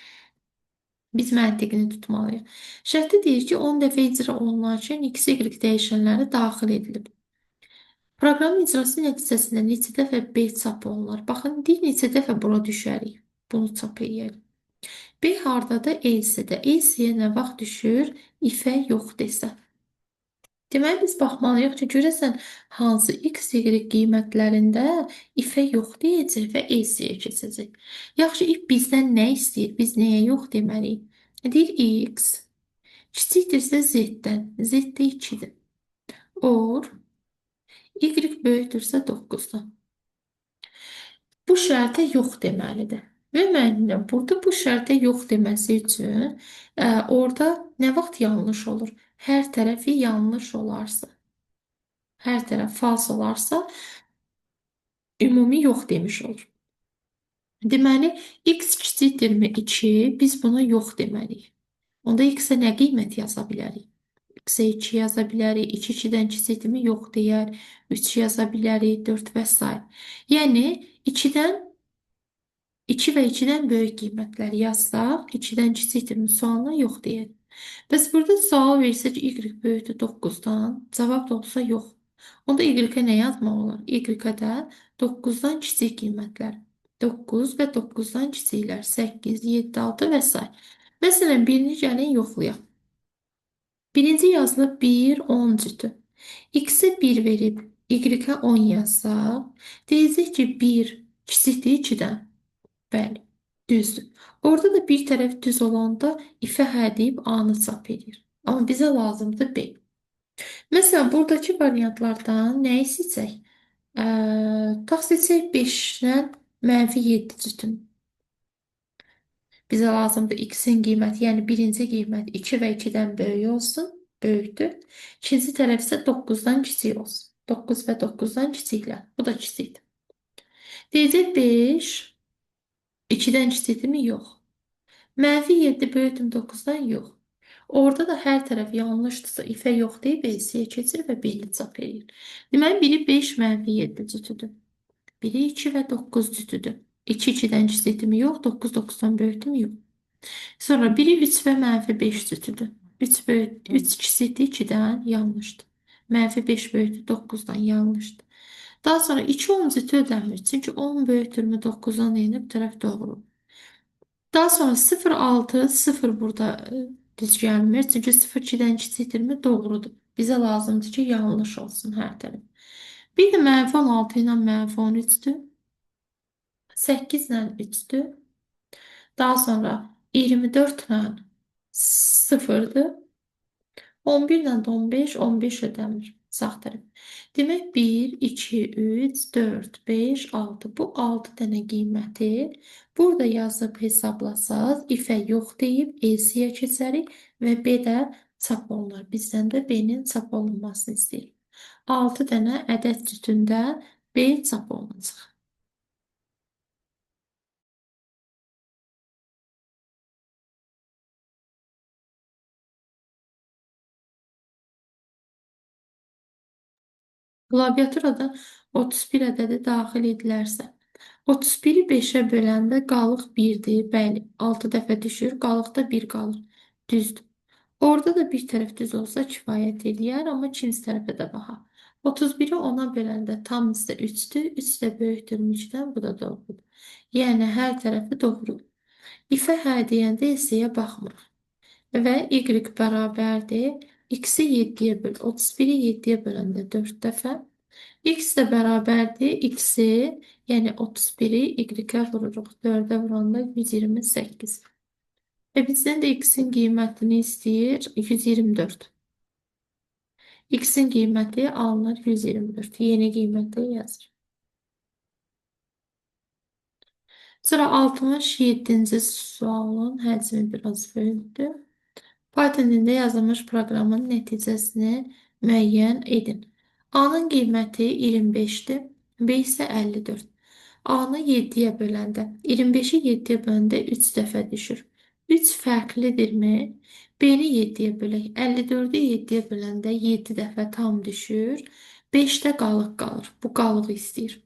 Biz məntiqini tutmalıyıq. Şərtdə deyir ki, 10 dəfə icra olunarkən x, y dəyişənləri daxil edilib. Proqramın icrası nəticəsində neçə dəfə B çap olunur? Baxın, deyir neçə dəfə bura düşərik. Bunu çap edək. B hardadır? EC-də. EC-yə nə vaxt düşür? İfə yox desə. Deməli, biz baxmalıyıq ki, görəsən hansı x, y qiymətlərində ifə yox deyəcək və EC-yə keçəcək. Yaxşı, if bizdən nə istəyir? Biz nəyə yox deməliyik? Deyir x kiçikdirsə z-dən. Z-də 2-dir. Or y böyükdürsə 9-dan. Bu şərtə yox deməlidir. Və müəllimlər burada bu şərtə yox deməsi üçün orada nə vaxt yanlış olur? Hər tərəfi yanlış olarsa, hər tərəf false olarsa ümumi yox demiş olur. Deməli, x kiçikdirmi 2, biz buna yox deməliyik. Onda x-ə nə qiymət yaza bilərik? X-ə 2 yaza bilərik, 2 2-dən kiçikdirmi yox deyər, 3 yaza bilərik, 4 və s. Yəni 2-dən 2 və 2-dən böyük qiymətləri yazsaq, 2-dən kiçikdirmi sualına yox deyək. Bəs burada sual versə ki, y böyükdür 9-dan, cavab da olsa yox. Onda y-ə nə yazmaq olar? Y-ə də 9-dan kiçik qiymətlər. 9 və 9-dan kiçiklər. 8, 7, 6 və s. Məsələn, birini gəlin yoxlayaq. Birinci yazılıb 1, 10 cütü. X-ə 1 verib, y-ə 10 yazsaq, deyəcək ki, 1 kiçikdir 2-dən. Bəli, düzdür. Orada da bir tərəf düz olanda ifə hə deyib A-nı çap edir. Amma bizə lazımdır B. Məsələn, buradakı variantlardan nəyi seçək? Tutaq seçək 5-dən -7 cütün. Bizə lazımdır x-in qiyməti, yəni birinci qiymət 2 və 2-dən böyük olsun, böyükdür. İkinci tərəf isə 9-dan kiçik olsun. 9 və 9-dan kiçiklər. Bu da kiçikdir. Deyəcək 5 2-dən kiçikdirmi? Yox. -7 böyükdür 9-dan? Yox. Orada da hər tərəf yanlışdırsa, ifə yox deyib EC-yə keçir və 1-ni çap edir. Deməli, biri 5 -7 cütüdür. Biri 2 və 9 cütüdür. 2 2-dən kiçikdirmi? Yox. 9 9-dan böyükdürmü? Yox. Sonra biri 3 və -5 cütüdür. 3 böyük, 3 kiçikdir 2-dən, yanlışdır. -5 böyükdür 9-dan, yanlışdır. Daha sonra 2 10 cütü ödənmir. Çünki 10 böyükdürmü 9-dan deyəndə bu tərəf doğru. Daha sonra 0 6 0 burada düz gəlmir. Çünki 0 2-dən kiçikdirmi? Doğrudur. Bizə lazımdır ki, yanlış olsun hər tərəf. Bir də -16 ilə -13-dür. 8 ilə 3-dür. Daha sonra 24 ilə 0-dır. 11 ilə 15, 15 ödəmir. Sağ tərəf. Demək 1, 2, 3, 4, 5, 6. Bu 6 dənə qiyməti burada yazıb hesablasaz, ifə yox deyib EC-yə keçərik və B də çap olunur. Bizdən də B-nin çap olunmasını istəyirik. 6 dənə ədəd cütündə B çap olunacaq. Klaviaturada 31 ədədi daxil edilərsə, 31-i 5-ə böləndə qalıq 1-dir. Bəli, 6 dəfə düşür, qalıqda 1 qalır. Düzdür. Orada da bir tərəf düz olsa kifayət eləyər, amma ikinci tərəfə də baxaq. 31-i 10-a böləndə tam hissə 3-dür. 3 də böyükdür 3-dən, bu da doğrudur. Yəni, hər tərəfi doğrudur. İfə hə deyəndə S-yə baxmırıq. Və y bərabərdir. X-i 7-yə böl. 31-i 7-yə böləndə 4 dəfə. X də bərabərdir. X-i, yəni 31-i y-ə vururuq. 4-ə vuranda 128. Və bizdən də X-in qiymətini istəyir 124. X-in qiyməti alınır 124. Yeni qiymətə yazır. Sonra 67-ci sualın həcmi biraz böyükdür. Python dilində yazılmış proqramın nəticəsini müəyyən edin. A-nın qiyməti 25-dir, B isə 54. A-nı 7-yə böləndə, 25-i 7-yə böləndə 3 dəfə düşür. 3 fərqlidirmi? B-ni 7-yə bölək. 54-ü 7-yə böləndə 7 dəfə tam düşür. 5-də qalıq qalır. Bu qalığı istəyir.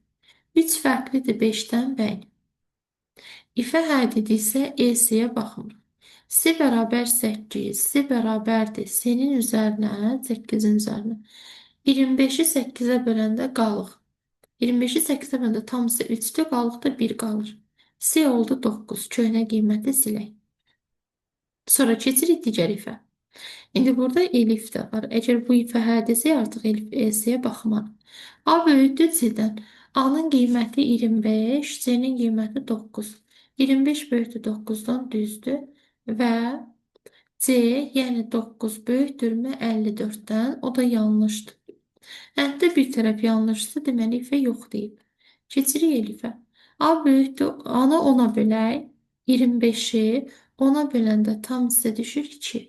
3 fərqlidir 5-dən, bəli. İfə hə dediksə, EC-yə baxmır. C bərabər 8, C bərabərdir. C-nin üzərinə, 8-in üzərinə. 25-i 8-ə böləndə qalıq. 25-i 8-ə böləndə tam isə 3-dür, qalıqda 1 qalır. C oldu 9, köhnə qiyməti silək. Sonra keçirik digər ifə. İndi burada elif də var. Əgər bu ifə hə desə, artıq elif EC-yə baxmalı. A böyükdür C-dən. A-nın qiyməti 25, C-nin qiyməti 9. 25 böyükdür 9-dan, düzdür. Və C, yəni 9 böyükdürmü 54-dən? O da yanlışdır. Hətta bir tərəf yanlışsa, deməli ifə yox deyib. Keçirik elifə. A böyükdür, A-nı 10-a bölək. 25-i 10-a böləndə tam hissə düşür 2.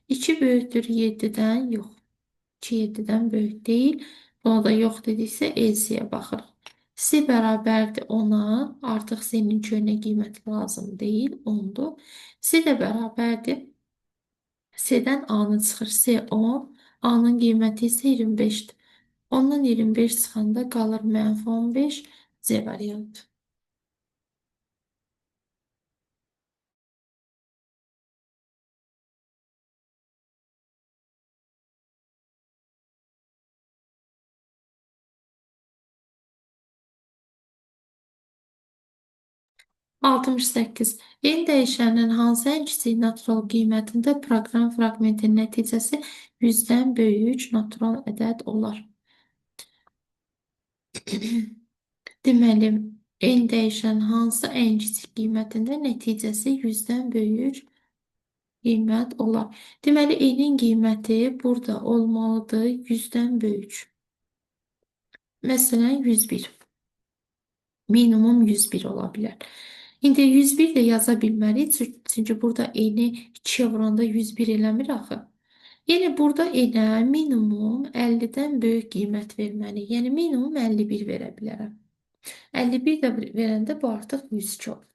2 böyükdür 7-dən, yox. 2 7-dən böyük deyil. Buna da yox dediksə, EC-yə baxırıq. C bərabərdir 10-a. Artıq C-nin köhnə qiyməti lazım deyil, 10-dur. C də bərabərdir. C-dən A-nı çıxır. C 10, A-nın qiyməti isə 25-dir. Ondan 25 çıxanda qalır -15, C variantı. 68. N dəyişəninin hansı ən kiçik natural qiymətində proqram fraqmentinin nəticəsi 100-dən böyük natural ədəd olar. Deməli, n dəyişən hansı ən kiçik qiymətində nəticəsi 100-dən böyük qiymət olar. Deməli, enin qiyməti burada olmalıdır 100-dən böyük. Məsələn, 101. Minimum 101 ola bilər. İndi 101 də yaza bilmərik, çünki burada eni 2-yə vuranda 101 eləmir axı. Yəni burada enə minimum 50-dən böyük qiymət verməliyik. Yəni minimum 51 verə bilərəm. 51 də verəndə bu artıq 102 olur.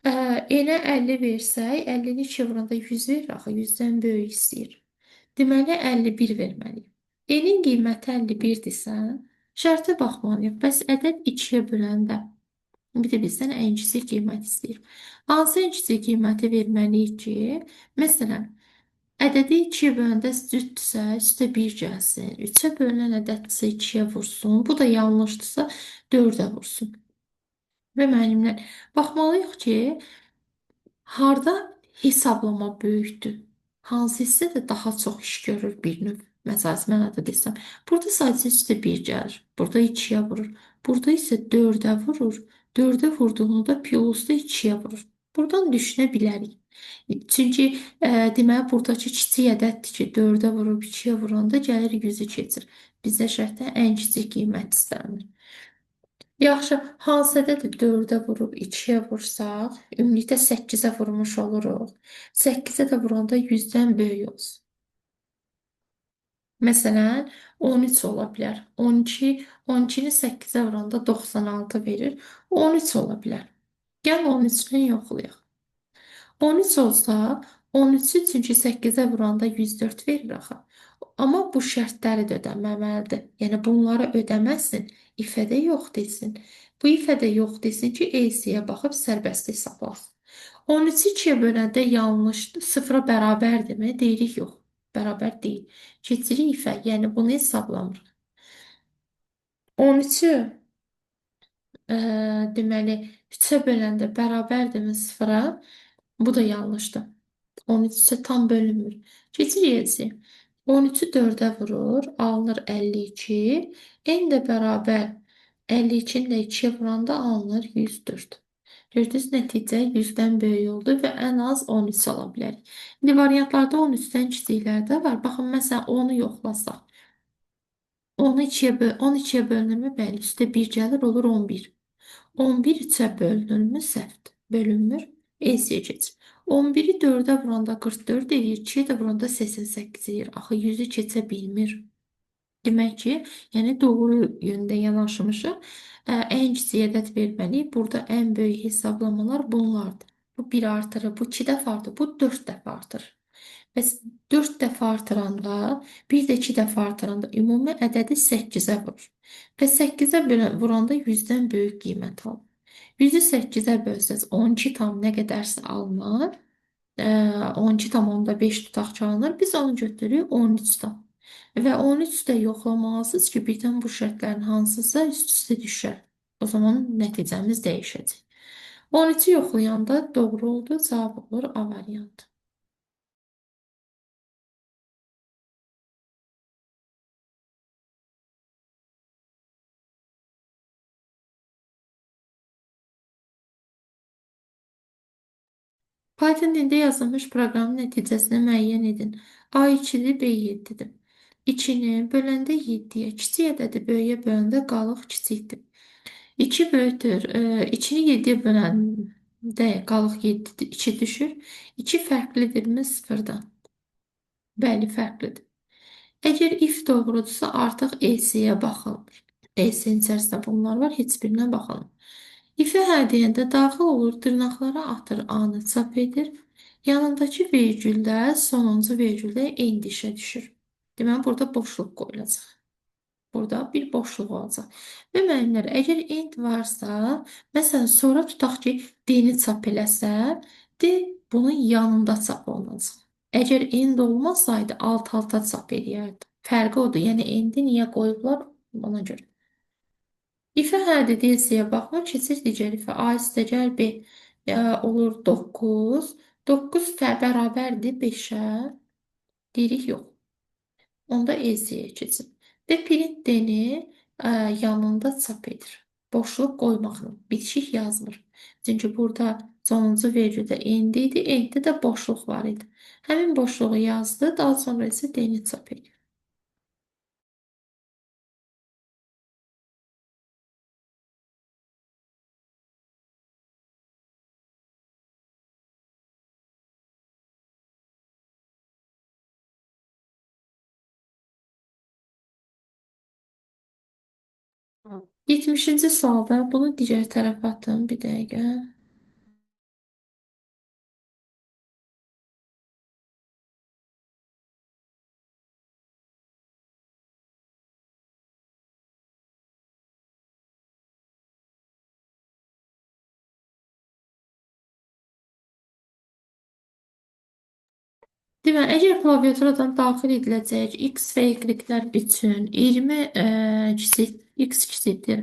Enə 50 versək, 50-ni 2-yə vuranda 100 verir axı, 100-dən böyük istəyir. Deməli 51 verməliyik. Enin qiyməti 51-dirsə, şərtə baxmalıyıq. Bəs ədəd 2-yə böləndə bir də bizdən ən kiçik qiymət istəyir. Hansı ən kiçik qiyməti verməliyik ki, məsələn, ədədi 2-yə böləndə cütdürsə, üstə 1 gəlsin. 3-ə bölünən ədəddirsə 2-yə vursun. Bu da yanlışdırsa 4-ə vursun. Və müəllimlər, baxmalıyıq ki, harda hesablama böyükdür? Hansı hissə daha çox iş görür bir növ? Məsələn, mənada desəm, burada sadəcə üstə 1 gəlir. Burada 2-yə vurur. Burada isə 4-ə vurur. 4-ə vurduğunda plusda 2-yə vurur. Buradan düşünə bilərik. Çünki deməli buradakı kiçik ədəddir ki, 4-ə vurub 2-yə vuranda gəlir 100-ü keçir. Bizdə şərtdə ən kiçik qiymət istənilir. Yaxşı, hansı ədədi 4-ə vurub 2-yə vursaq, ümumilikdə 8-ə vurmuş oluruq. 8-ə də vuranda 100-dən böyük olsun. Məsələn, 13 ola bilər. 12-ni 8-ə vuranda 96 verir. 13 ola bilər. Gəl 13-ünü yoxlayaq. 13 olsa, 13-ü çünki 8-ə vuranda 104 verir axı. Amma bu şərtləri də ödəməməlidir. Yəni bunları ödəməsin, ifədə yox desin. Bu ifədə yox desin ki, EC-yə baxıb sərbəst hesablasın. 13-ü 2-yə böləndə yanlışdır. Sıfıra bərabərdirmi? Deyirik yox. Bərabər deyil. Keçirik ifə, yəni bunu hesablamırıq. 13-ü deməli 3-ə böləndə bərabərdirmi sıfıra? Bu da yanlışdır. 13 isə tam bölünmür. Keçirik. 13-ü 4-ə vurur, alınır 52. N də bərabər 52-ni də 2-yə vuranda alınır 104. Gördünüz, nəticə 100-dən böyük oldu və ən az 13 ala bilərik. İndi variantlarda 13-dən kiçiklər də var. Baxın, məsələn, 10-u yoxlasaq. 10 2-yə bölünürmü? Bəli, üstə 1 gəlir, olur 11. 11 3-ə bölünürmü? Səhvdir. Bölünmür. EC keçir. 11-i 4-ə vuranda 44 edir, 2-yə də vuranda 88 edir. Axı 100-ü keçə bilmir. Demək ki, yəni doğru yöndə yanaşmışıq. Ən kiçik ədəd verməliyik. Burada ən böyük hesablamalar bunlardır. Bu 1 artırır, bu 2 dəfə artırır, bu 4 dəfə artırır. Bəs 4 dəfə artıranda, bir də 2 dəfə artıranda ümumi ədədi 8-ə vurur. Və 8-ə vuranda 100-dən böyük qiymət alır. 100-ü 8-ə bölsəz 12 tam nə qədərsə alınır. 12 tam onda 5 tutaq ki alınır. Biz onu götürürük 13 tam. Və 13 də yoxlamalısınız ki, birdən bu şərtlərin hansısa üst-üstə düşər. O zaman nəticəmiz dəyişəcək. 13-ü yoxlayanda doğru oldu, cavab olur A variantı. Python dilində yazılmış proqramın nəticəsini müəyyən edin. A2-dir, B7-dir. 2-ni böləndə 7-yə, kiçik ədədi böyüyə böləndə qalıq kiçikdir. 2 böyükdür. 2-ni 7-yə böləndə qalıq 7, 2 düşür. 2 fərqlidirmi 0-dan? Bəli, fərqlidir. Əgər if doğrudursa, artıq EC-yə baxılmır. EC-nin içərisində bunlar var, heç birinə baxılmır. İfə hə deyəndə daxil olur, dırnaqlara atır, A-nı çap edir. Yanındakı vergüldə, sonuncu vergüldə eyni dişə düşür. Deməli, burada boşluq qoyulacaq. Burada bir boşluq olacaq. Və müəllimlər, əgər end varsa, məsələn, sonra tutaq ki, D-ni çap eləsə, D bunun yanında çap olunacaq. Əgər end olmasaydı, alt-alta çap eləyərdi. Fərqi odur, yəni endi niyə qoyublar ona görə. İfə hə dediyəsə baxma, keçir digər ifə. A istəgəl B olur 9. 9 bərabərdir 5-ə. Deyirik yox. Onda EC-yə keçir. Və print D-ni yanında çap edir. boşluq qoymaqla. Bitişik yazmır. Çünki burada sonuncu vergüldə endi idi. Enddə də boşluq var idi. Həmin boşluğu yazdı. Daha sonra isə D-ni çap edir. Hı. 70-ci sualda bunu digər tərəfə atın. Bir dəqiqə. Deməli, əgər klaviaturadan daxil ediləcək x və y-lər üçün 20 kiçik x kiçikdir,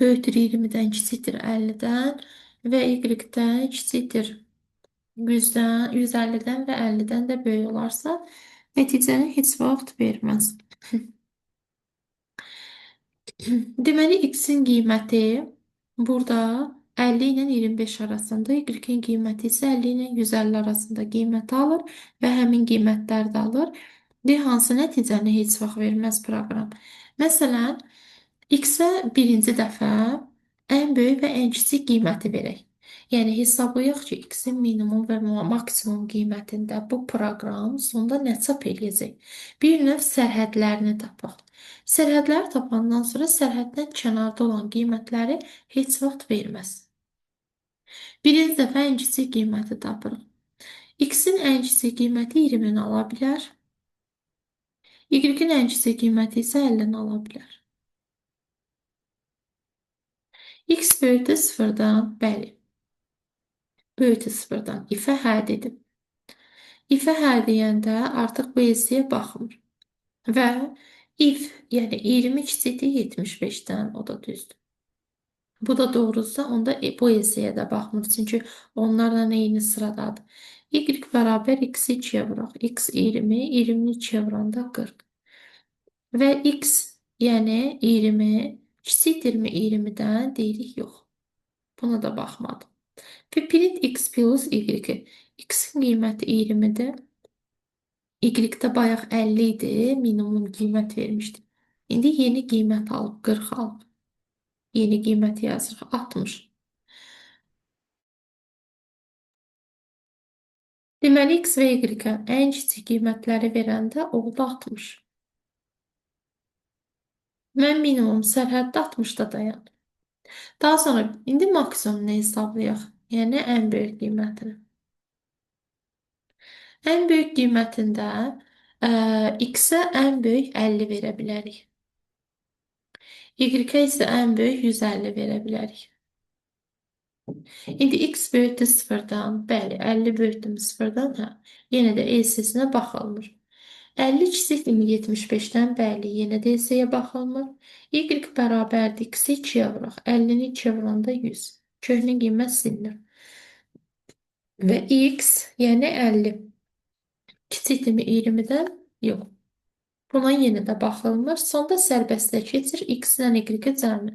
böyükdür 20-dən, kiçikdir 50-dən və y-dən kiçikdir 100-dən, 150-dən və 50-dən də böyük olarsa, nəticəni heç vaxt verməz. Deməli, x-in qiyməti burada 50 ilə 25 arasında, y-in qiyməti isə 50 ilə 150 arasında qiyməti alır və həmin qiymətlər də alır. Hansı nəticəni heç vaxt verməz proqram? Məsələn, x-ə birinci dəfə ən böyük və ən kiçik qiyməti verək. Yəni, hesablayaq ki, x-in minimum və maksimum qiymətində bu proqram sonda nə çap eləyəcək? Bir növ sərhədlərini tapaq. Sərhədləri tapandan sonra sərhəddən kənarda olan qiymətləri heç vaxt verməz. Birinci dəfə ən kiçik qiyməti tapırıq. X-in ən kiçik qiyməti 20-ni ala bilər. Y-in ən kiçik qiyməti isə 50-ni ala bilər. X böyükdür sıfırdan, bəli. Böyükdür sıfırdan. İfə hə dedim. İfə hə deyəndə artıq bu hissəyə baxmır. Və if, yəni 20 kiçikdir 75-dən, o da düzdür. Bu da doğrudursa, onda bu hissəyə də baxmır. Çünki onlarla eyni sıradadır. Y bərabər x-i 2-yə vuraq. X 20, 20-ni 2-yə vuranda 40. Və x, yəni 20, kiçikdirmi 20-dən deyirik, yox. Buna da baxmadım. Və print x plus y. X-in qiyməti 20-dir. Y-də bayaq 50 idi, minimum qiymət vermişdik. İndi yeni qiymət alıb 40 alıb. Yeni qiyməti yazırıq 60. Deməli, x və y-ə ən kiçik qiymətləri verəndə oldu 60. Mən minimum sərhəddə 60-da dayandım. Daha sonra indi maksimumunu hesablayaq. Yəni ən böyük qiymətini. Ən böyük qiymətində x-ə ən böyük 50 verə bilərik. Y-ə isə ən böyük 150 verə bilərik. İndi x böyükdür sıfırdan. Bəli, 50 böyükdür sıfırdan. Hə. Yenə də ES-sinə baxılmır. 50 kiçikdirmi 75-dən? Bəli, yenə də ES-yə baxılmır. Y bərabərdir x-i 2-yə vuraq. 50-ni 2-yə vuranda 100. Köhnə qiymət silinir. Və x, yəni 50. Kiçikdirmi 20-dən? Yox. Buna yenə də baxılmır. Sonda sərbəstə keçir. X ilə y cəmi.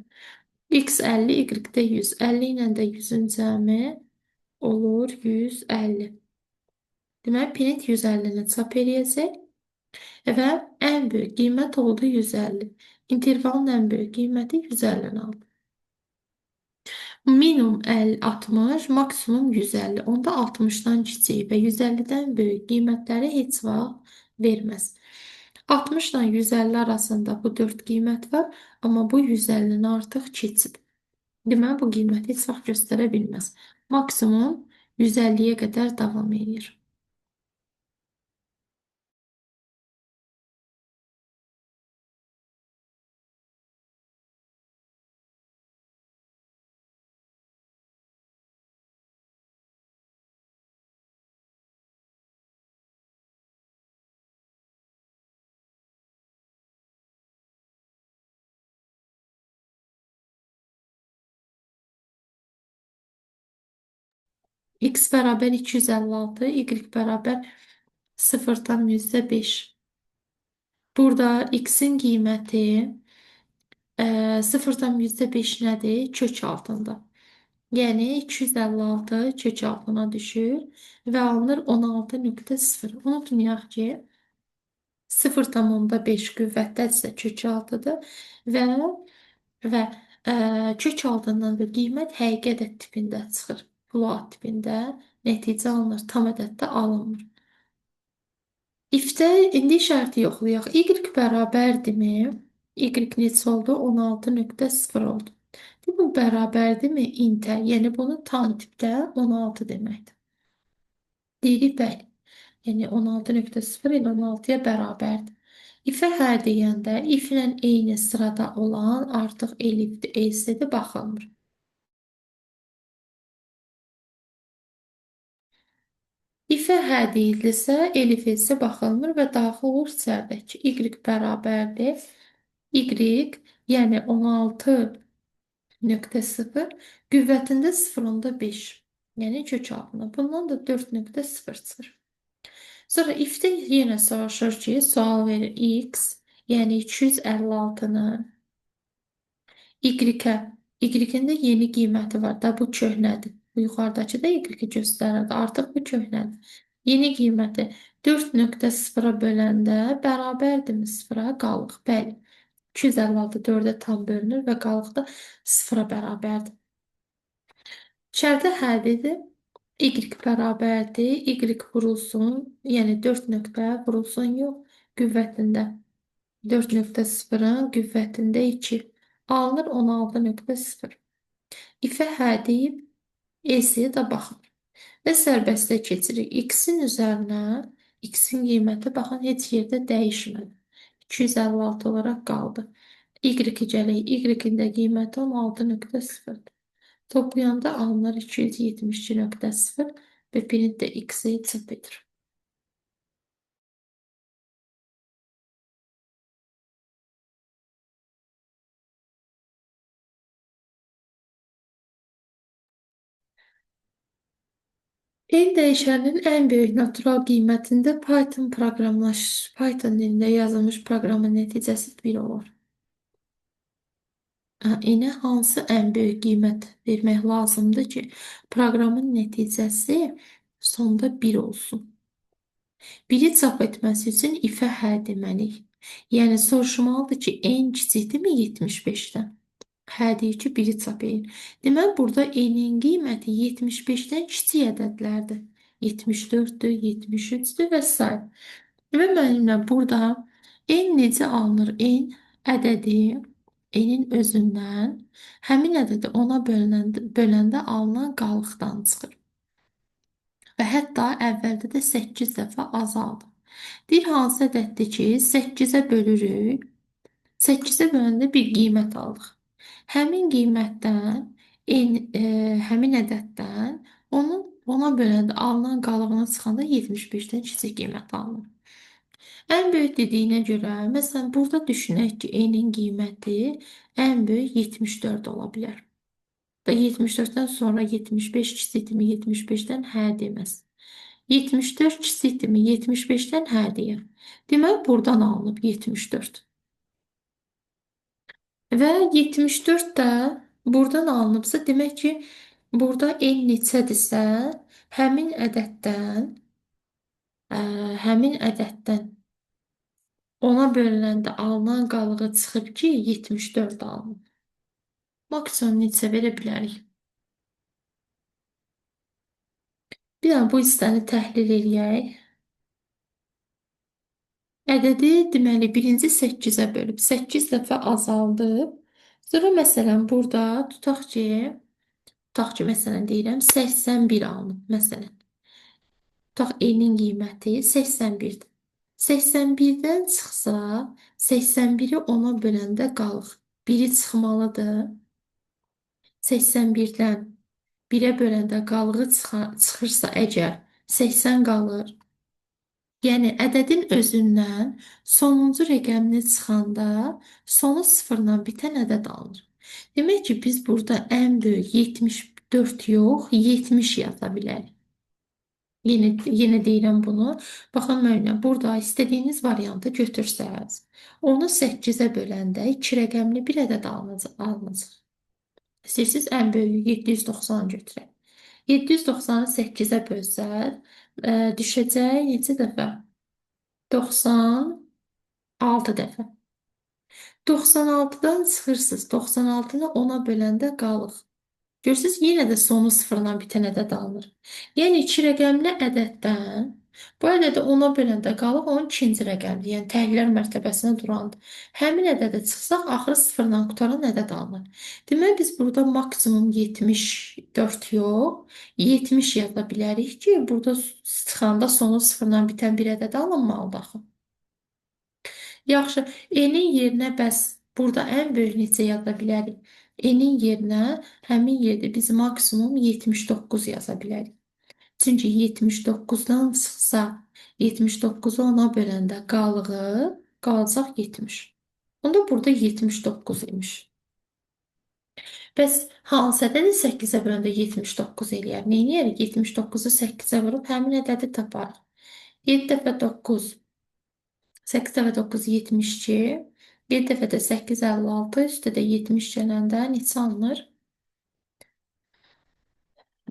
X 50, y-də 100. 50 ilə də 100-ün cəmi olur 150. Deməli, print 150-ni çap eləyəcək və ən böyük qiymət oldu 150. İntervalın ən böyük qiyməti 150-ni aldı. Minimum 60, maksimum 150. Onda 60-dan kiçik və 150-dən böyük qiymətləri heç vaxt verməz. 60 ilə 150 arasında bu 4 qiymət var, amma bu 150-ni artıq keçib. Deməli, bu qiyməti heç vaxt göstərə bilməz. Maksimum 150-yə qədər davam edir. X bərabər 256, Y bərabər 0,5. Burada X-in qiyməti Sıfırdan %5 nədir? Kök altında. Yəni 256 kök altına düşür və alınır 16,0. Unutmayaq ki, 0,5 qüvvətdədirsə kök altıdır və və kök altından da qiymət həqiqi ədəd tipində çıxır. Float tipində nəticə alınır, tam ədəddə alınmır. If-də indi işarəti yoxlayaq. Y bərabərdirmi? Y neçə oldu? 16,0 oldu. Bu bərabərdirmi int-ə? Yəni bunu tam tipdə 16 deməkdir. Deyirik bəli. Yəni 16,0 ilə 16-ya bərabərdir. İfə hər deyəndə if-lə eyni sırada olan artıq elifdir, elsidir, baxılmır. İfə hə deyildisə, elif elsə baxılmır və daxil olur içəridəki y bərabərdir. Y, yəni 16,0 qüvvətində 0,5. Yəni kök altına. Bundan da 4,0 çıxır. Sonra if-də yenə soruşur ki, sual verir x, yəni 256-nı y-ə, y-in də yeni qiyməti var da, bu köhnədir. Bu yuxarıdakı da y-i göstərirdi. Artıq bu köhnədir. Yeni qiyməti 4,0-a böləndə bərabərdirmi 0-a? Qalıq. Bəli. 256 4-ə tam bölünür və qalıq da 0-a bərabərdir. Şərtə həddidir. Y bərabərdir. Y vurulsun, yəni 4 nöqtə vurulsun yox, qüvvətində. 4,0-ın qüvvətində 2. Alınır 16,0. İfə hə deyib, S-yə də baxın. Və sərbəstə keçirik. X-in üzərinə, X-in qiyməti baxın, heç yerdə dəyişmədi. 256 olaraq qaldı. Y-i gələk, Y-in də qiyməti 16,0-dur. Toplayanda alınır 272,0 və birini də X-i çap edir. N dəyişəninin ən böyük natural qiymətində Python dilində yazılmış proqramın nəticəsi 1 olur. N-ə hansı ən böyük qiymət vermək lazımdır ki, proqramın nəticəsi sonda 1 olsun? 1-i çap etməsi üçün if-ə hə deməliyik. Yəni soruşmalıdır ki, n kiçikdirmi 75-dən? Hə deyir ki, 1-i çap edin. Deməli, burada n-in qiyməti 75-dən kiçik ədədlərdir. 74-dür, 73-dür və s. Və mənimlə burada n necə alınır? N ədədi n-in özündən həmin ədədi ona böləndə alınan qalıqdan çıxır. Və hətta əvvəldə də 8 dəfə azaldı. Deyir, hansı ədəddir ki, 8-ə bölürük. 8-ə böləndə bir qiymət aldıq. Həmin qiymətdən, həmin ədəddən ona böləndə alınan qalığına çıxanda 75-dən kiçik qiymət alınır. Ən böyük dediyinə görə, məsələn, burada düşünək ki, n-in qiyməti ən böyük 74 ola bilər. Və 74-dən sonra 75 kiçikdirmi 75-dən hə deməz. 74 kiçikdirmi 75-dən hə deyər. Deməli, buradan alınıb 74. Və 74 də buradan alınıbsa, demək ki, burada n neçədirsə, həmin ədəddən ona bölünəndə alınan qalığı çıxıb ki, 74 alınıb. Maksimum neçə verə bilərik? Bir dənə bu hissəni təhlil eləyək. Ədədi deməli birinci 8-ə bölüb 8 dəfə azaldıb. Sonra məsələn burada tutaq ki məsələn deyirəm 81 alınıb məsələn. Tutaq n-in qiyməti 81-dir. 81-dən çıxsa 81-i ona böləndə qalıq. 1-i çıxmalıdır. 81-dən 1-ə böləndə qalığı çıxırsa əgər 80 qalır. Yəni, ədədin özündən sonuncu rəqəmini çıxanda sonu sıfırla bitən ədəd alınır. Demək ki, biz burada ən böyük 74 yox, 70 yaza bilərik. Yeni deyirəm bunu. Baxın müəllimə, burada istədiyiniz variantı götürsəz, onu 8-ə böləndə 2 rəqəmli bir ədəd alınacaq. İstəyirsiniz ən böyüyü 790 götürək. 790-ı 8-ə bölsəz, düşəcək neçə dəfə? 96 dəfə. 96-dan çıxırsınız. 96-nı 10-a böləndə qalır. Görürsünüz, yenə də sonu sıfırla bitən ədəd alınır. Yəni 2 rəqəmli ədəddən bu ədədi 10-a böləndə qalıb 12-ci rəqəmdir. Yəni təhlilər mərtəbəsinə durandır. Həmin ədədə çıxsaq, axırı sıfırla qutaran ədəd alınır. Demək, biz burada maksimum 74 yox, 70 yaza bilərik ki, burada çıxanda sonu sıfırla bitən bir ədəd alınmalıdır axı. Yaxşı, n-in yerinə bəs burada ən böyük neçə yaza bilərik? N-in yerinə həmin yerdə biz maksimum 79 yaza bilərik. Çünki 79-dan çıxsa, 79-u ona böləndə qalığı qalacaq 70. Onda burada 79 imiş. Bəs hansı ədədi 8-ə böləndə 79 eləyər? Neyniyərik? 79-u 8-ə vurub həmin ədədi taparıq. 7 dəfə 9 8 dəfə 9 72. 7 dəfə də 8 56. Üstə də 70 gələndə neçə alınır?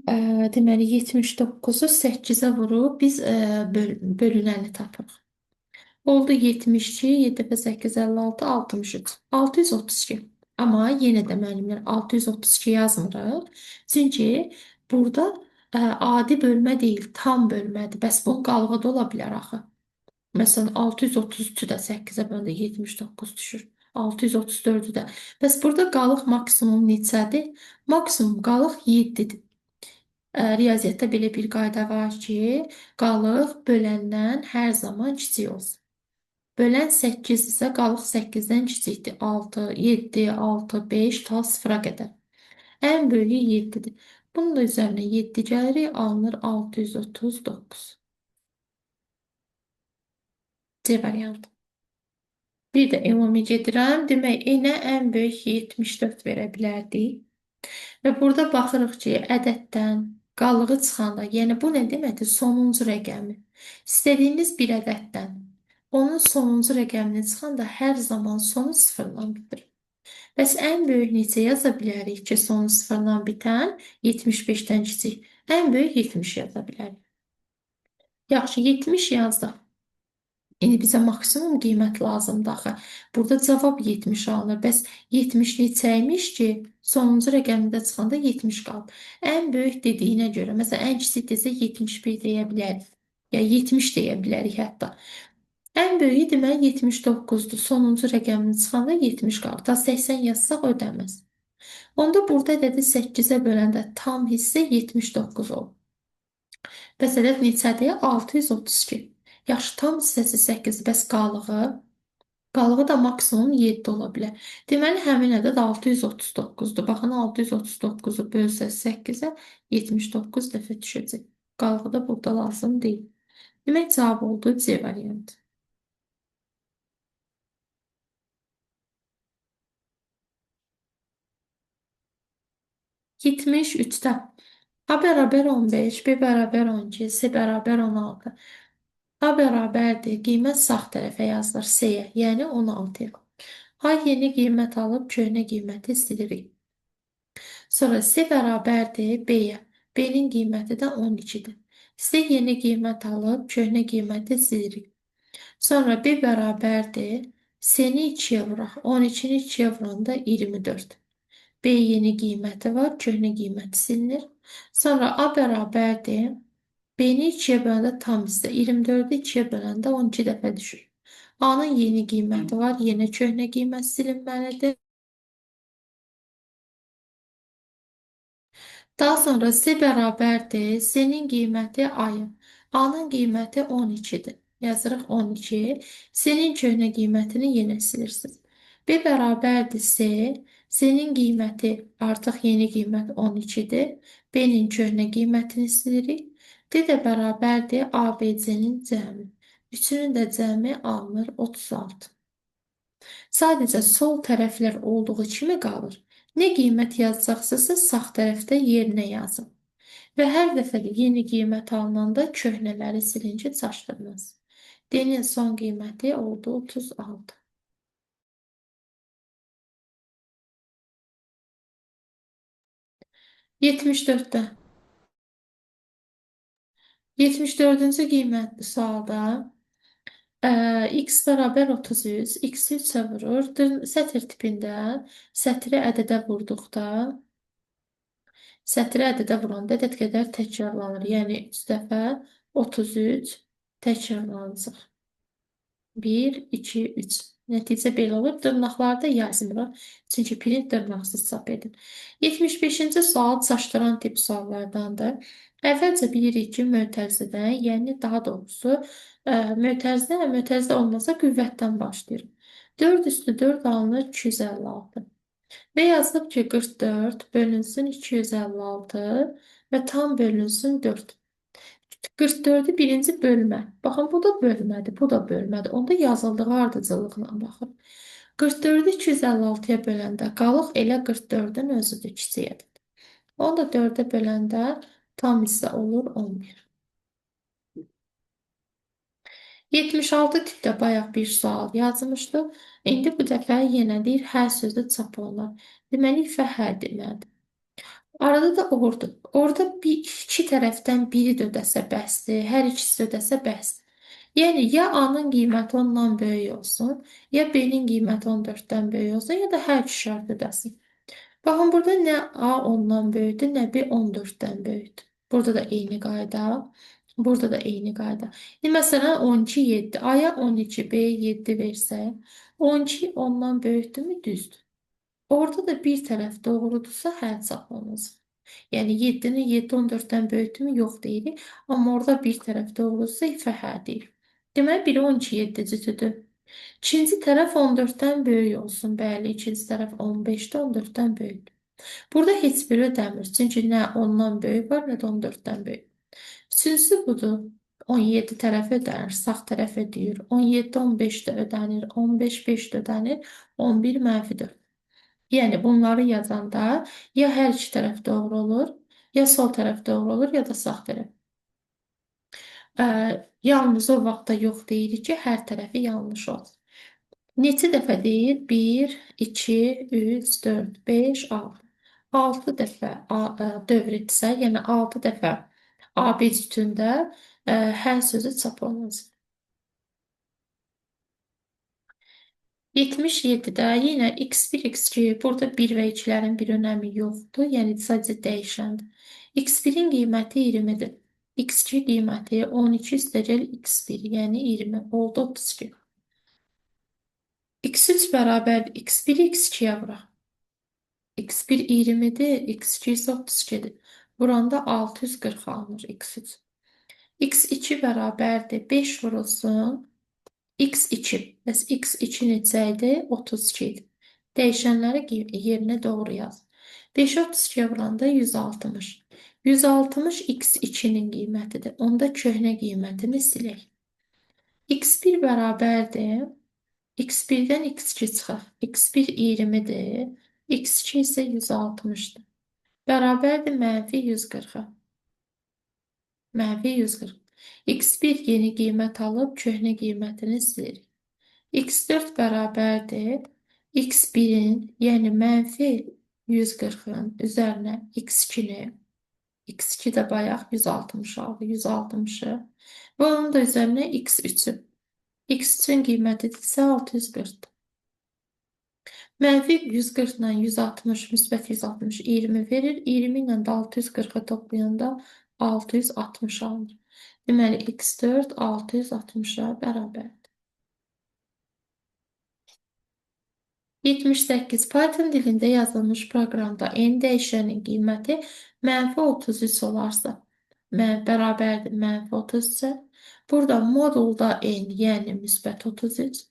Deməli 79-u 8-ə vurub biz bölünəni tapırıq. Oldu 72, 7 dəfə 8 56 63. 632. Amma yenə də müəllimlər 632 yazmırıq. Çünki burada adi bölmə deyil, tam bölmədir. Bəs bunun qalığı da ola bilər axı. Məsələn, 633-ü də 8-ə böləndə 79 düşür. 634-ü də. Bəs burada qalıq maksimum neçədir? Maksimum qalıq 7-dir. Riyaziyyatda belə bir qayda var ki, qalıq böləndən hər zaman kiçik olsun. Bölən 8 isə qalıq 8-dən kiçikdir. 6, 7, 6, 5 ta 0-a qədər. Ən böyüyü 7-dir. Bunun da üzərinə 7 gəlirik, alınır 639. C variantı. Bir də ümumi gedirəm. Demək, n-ə ən böyük 74 verə bilərdik. Və burada baxırıq ki, ədəddən qalığı çıxanda, yəni bu nə deməkdir? Sonuncu rəqəmi. İstədiyiniz bir ədəddən onun sonuncu rəqəmini çıxanda hər zaman sonu sıfırla bitir. Bəs ən böyük neçə yaza bilərik ki, sonu sıfırla bitən 75-dən kiçik? Ən böyük 70 yaza bilərik. Yaxşı, 70 yazdıq. İndi bizə maksimum qiymət lazımdır axı. Burada cavab 70 alınır. Bəs 70 neçəymiş ki, sonuncu rəqəmində çıxanda 70 qalır. Ən böyük dediyinə görə, məsələn, ən kiçik desə 71 deyə bilərik. Ya 70 deyə bilərik hətta. Ən böyüyü deməli 79-dur. Sonuncu rəqəmini çıxanda 70 qalır. Ta 80 yazsaq ödəməz. Onda burada ədədi 8-ə böləndə tam hissə 79 olur. Bəs ədəd neçədir? 632. Yaxşı, tam hissəsi 8, bəs qalığı? Qalığı da maksimum 7 ola bilər. Deməli, həmin ədəd 639-dur. Baxın, 639-u bölsəz 8-ə 79 dəfə düşəcək. Qalığı da burada lazım deyil. Demək, cavab oldu C variantı. 73-də A bərabər 15, B bərabər 12, C bərabər 16. A bərabərdir. Qiymət sağ tərəfə yazılır C-yə, yəni 16-ya. A yeni qiymət alıb köhnə qiyməti silirik. Sonra C bərabərdir B-yə. B-nin qiyməti də 12-dir. C yeni qiymət alıb köhnə qiyməti silirik. Sonra B bərabərdir. C-ni 2-yə vuraq. 12-ni 2-yə vuranda 24. B yeni qiyməti var, köhnə qiyməti silinir. Sonra A bərabərdir. B-ni 2-yə böləndə tam hissə 24-ü 2-yə böləndə 12 dəfə düşür. A-nın yeni qiyməti var, yenə köhnə qiymət silinməlidir. Daha sonra C bərabərdir. C-nin qiyməti A-ya. A-nın qiyməti 12-dir. Yazırıq 12. C-nin köhnə qiymətini yenə silirsiniz. B bərabərdir C. C-nin qiyməti artıq yeni qiymət 12-dir. B-nin köhnə qiymətini silirik. D də bərabərdir ABC-nin cəmi. Üçünün də cəmi alınır 36. Sadəcə sol tərəflər olduğu kimi qalır. Nə qiymət yazacaqsınızsa sağ tərəfdə yerinə yazın. Və hər dəfə də yeni qiymət alınanda köhnələri silinci çaşdırmaz. D-nin son qiyməti oldu 36. 74-də. 74-cü qiymətli sualda x bərabər 33, x-i 3-ə vurur. Sətr tipində sətri ədədə vurduqda, sətri ədədə vuranda ədəd qədər təkrarlanır. Yəni 3 dəfə 33 təkrarlanacaq. 1, 2, 3. Nəticə belə olur. Dırnaqlarda yazmırıq. Çünki print dırnaqsız çap edir. 75-ci sual çaşdıran tip suallardandır. Əvvəlcə bilirik ki, mötərizədən, yəni daha doğrusu, mötərizə olmasa qüvvətdən başlayır. 4 üstü 4 alınır 256. Və yazılıb ki, 44 bölünsün 256 və tam bölünsün 4. 44-ü birinci bölmə. Baxın, bu da bölmədir, bu da bölmədir. Onda yazıldığı ardıcıllıqla baxın. 44-ü 256-ya böləndə qalıq elə 44-ün özüdür, kiçiyədir. Onu da 4-ə böləndə tam hissə olur 11. 76 tipdə bayaq bir sual yazmışdıq. İndi bu dəfə yenə deyir, hər sözü çap olunur. Deməli, ifə hər deməlidir. Arada da ordu. Orada iki tərəfdən biri də ödəsə bəsdir, hər ikisi ödəsə bəsdir. Yəni, ya A-nın qiyməti 10-dan böyük olsun, ya B-nin qiyməti 14-dən böyük olsun, ya da hər iki şərt ödəsin. Baxın, burada nə A 10-dan böyükdür, nə B 14-dən böyükdür. Burada da eyni qayda, burada da eyni qayda. Məsələn, 12, 7. A-ya 12, B-yə 7 versək, 12 10-dan böyükdürmü? Düzdür. Orada da bir tərəf doğrudursa, həll saxlanılacaq. Yəni 7-nin 7 14-dən böyükdürmü? Yox deyirik. Amma orada bir tərəf doğrudursa, ifə hə deyir. Deməli, biri 12 7-cidir. İkinci tərəf 14-dən böyük olsun. Bəli, ikinci tərəf 15-də 14-dən böyükdür. Burada heç biri ödəmir. Çünki nə 10-dan böyük var, nə də 14-dən böyük. Üçüncüsü budur. 17 tərəf ödənir, sağ tərəf ödəyir. 17 15-də ödənir, 15 5-də ödənir, 11 -4. Yəni bunları yazanda ya hər iki tərəf doğru olur, ya sol tərəf doğru olur, ya da sağ tərəf. Yalnız o vaxtda yox deyirik ki, hər tərəfi yanlış olsun. Neçə dəfə deyir? 1, 2, 3, 4, 5, 6. 6 dəfə dövr etsə, yəni 6 dəfə AB cütündə hər sözü çap olunacaq. 77-də yenə x1, x2, burada 1 və 2-lərin bir önəmi yoxdur, yəni sadəcə dəyişəndir. x1-in qiyməti 20-dir. x2 qiyməti 12 üstəgəl x1, yəni 20, oldu 32. x3 bərabər x1-i x2-yə vuraq. x1 20-dir, x2 isə 32-dir. Vuranda 640 alınır x3. x2 bərabərdir 5 vurulsun x2. Bəs x2 neçə idi? 32 idi. Dəyişənləri yerinə doğru yaz. 5-i 32-yə vuranda 160. 160 x2-nin qiymətidir. Onda köhnə qiymətini silək. x1 bərabərdir. x1-dən x2 çıxaq. x1 20-dir. x2 isə 160-dır. Bərabərdir -140-a. -140. x1 yeni qiymət alıb köhnə qiymətini silir. x4 bərabərdir. x1-in, yəni -140-ın üzərinə x2-ni, x2 də bayaq 160 aldı, 160-ı və onun da üzərinə x3-ü. x3-ün qiyməti isə 640-dır. -140 ilə 160, müsbət 160, 20 verir. 20 ilə də 640-ı toplayanda 660 alınır. Deməli, x4 660-a bərabərdir. 78. Python dilində yazılmış proqramda n dəyişənin qiyməti -33 olarsa, bərabərdir -33-ə. Burada modulda n, yəni müsbət 33.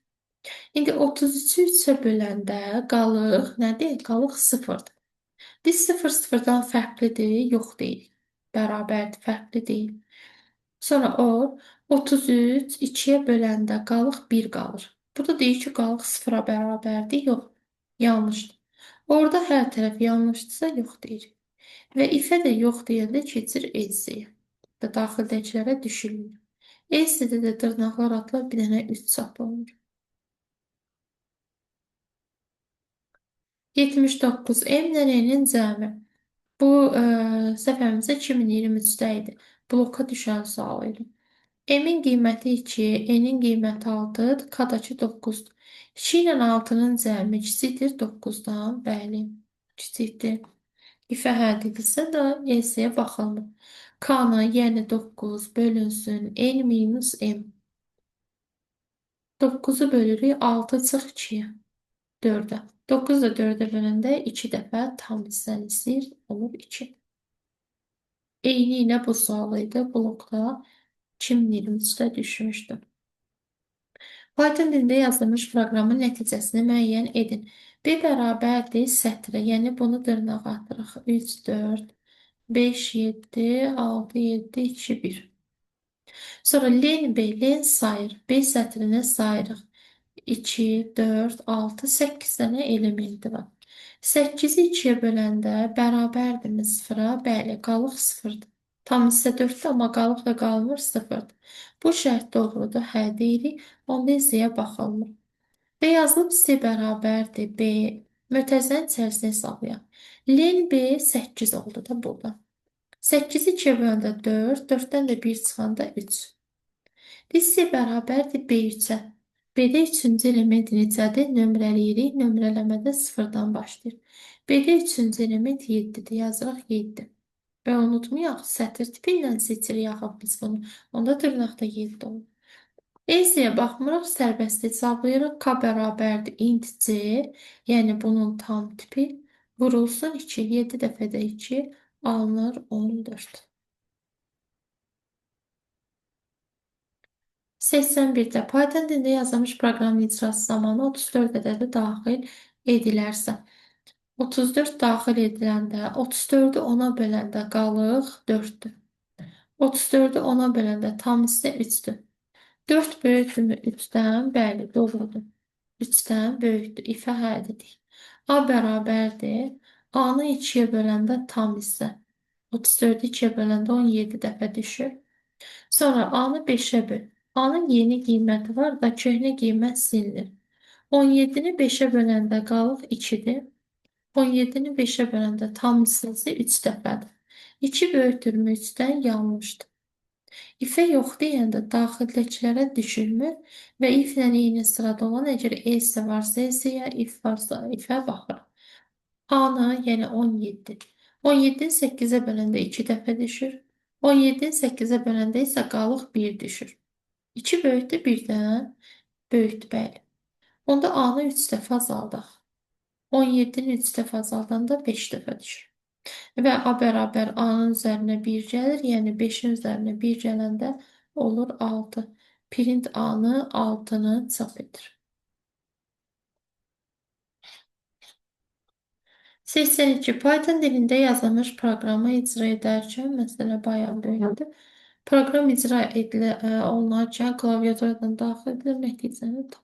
İndi 33-ü 3-ə böləndə qalıq nədir? Qalıq 0-dır. Biz 0 0-dan fərqlidir? Yox deyil. Bərabərdir, fərqli deyil. Sonra o 33 2-yə böləndə qalıq 1 qalır. Burada deyir ki, qalıq 0-a bərabərdir. Yox, yanlışdır. Orada hər tərəf yanlışdırsa yox deyir. Və ifə də yox deyəndə keçir else-yə. Və daxildəkilərə düşülmür. Else-də də dırnaqlar atılır, bir dənə 3 çap olunur. 79. M-lə N-in cəmi. Bu səhvəmizə 2023-də idi. Bloka düşən sual idi. M-in qiyməti 2, N-in qiyməti 6, K-dakı 9-dur. 2 ilə 6-nın cəmi kiçikdir 9-dan. Bəli, kiçikdir. İfə həddidirsə də S-yə baxılmır. K-nı, yəni 9 bölünsün N minus M. 9-u bölürük 6 çıx 2-yə. 4-ə. 9 da 4-ə böləndə 2 dəfə tam hissəni istəyir, olur 2. Eyni ilə bu sual idi. Blokda 2023-də düşmüşdü. Python dilində yazılmış proqramın nəticəsini müəyyən edin. B bərabərdir sətrə, yəni bunu dırnağa atırıq. 3, 4, 5, 7, 6, 7, 2, 1. Sonra len B, len sayır. B sətrinə sayırıq. 2, 4, 6, 8 dənə elementi var. 8-i 2-yə böləndə bərabərdirmi 0-a? Bəli, qalıq 0-dır. Tam hissə 4-dür, amma qalıq da qalmır 0-dır. Bu şərt doğrudur, hə deyirik. Onda hissəyə baxılmır. B yazılıb C bərabərdir B. Mötərizənin içərisini hesablayaq. Len B 8 oldu da burada. 8-i 2-yə böləndə 4, 4-dən də 1 çıxanda 3. C bərabərdir B3-ə. B-də 3-cü element neçədir? Nömrələyirik. Nömrələmədə 0-dan başlayır. B-də 3-cü element 7-dir. Yazırıq 7. Və unutmayaq, sətr tipi ilə seçirik axı biz bunu. Onda dırnaqda 7 olur. Else-yə baxmırıq, sərbəst hesablayırıq. K bərabərdir int C, yəni bunun tam tipi vurulsun 2, 7 dəfədə 2 alınır 14. 81-də Python dilində yazılmış proqramın icrası zamanı 34 ədədi daxil edilərsə. 34 daxil ediləndə 34-ü 10-a böləndə qalıq 4-dür. 34-ü 10-a böləndə tam hissə 3-dür. 4 böyükdürmü 3-dən? Bəli, doğrudur. 3-dən böyükdür. İfə hə dedik. A bərabərdir. A-nı 2-yə böləndə tam hissə. 34-ü 2-yə böləndə 17 dəfə düşür. Sonra A-nı 5-ə böl. A-nın yeni qiyməti var da köhnə qiymət silinir. 17-ni 5-ə böləndə qalıq 2-dir. 17-ni 5-ə böləndə tam hissəsi 3 dəfədir. 2 böyükdürmü 3-dən? Yanlışdır. İfə yox deyəndə daxildəkilərə düşülmür və iflə eyni sırada olan əgər else varsa else-yə, if varsa ifə baxırıq. A-nı, yəni 17. 17-ni 8-ə böləndə 2 dəfə düşür. 17-ni 8-ə böləndə isə qalıq 1 düşür. 2 böyükdür 1-dən? Böyükdür, bəli. Onda A-nı 3 dəfə azaldaq. 17-ni 3 dəfə azaldanda 5 dəfə düşür. Və A bərabər A-nın üzərinə 1 gəlir, yəni 5-in üzərinə 1 gələndə olur 6. Print A-nı 6-nı çap edir. 82. Python dilində yazılmış proqramı icra edərkən, məsələ bayağı böyükdür. Proqram icra olunarkən klaviaturadan daxil edilir, nəticəni tap.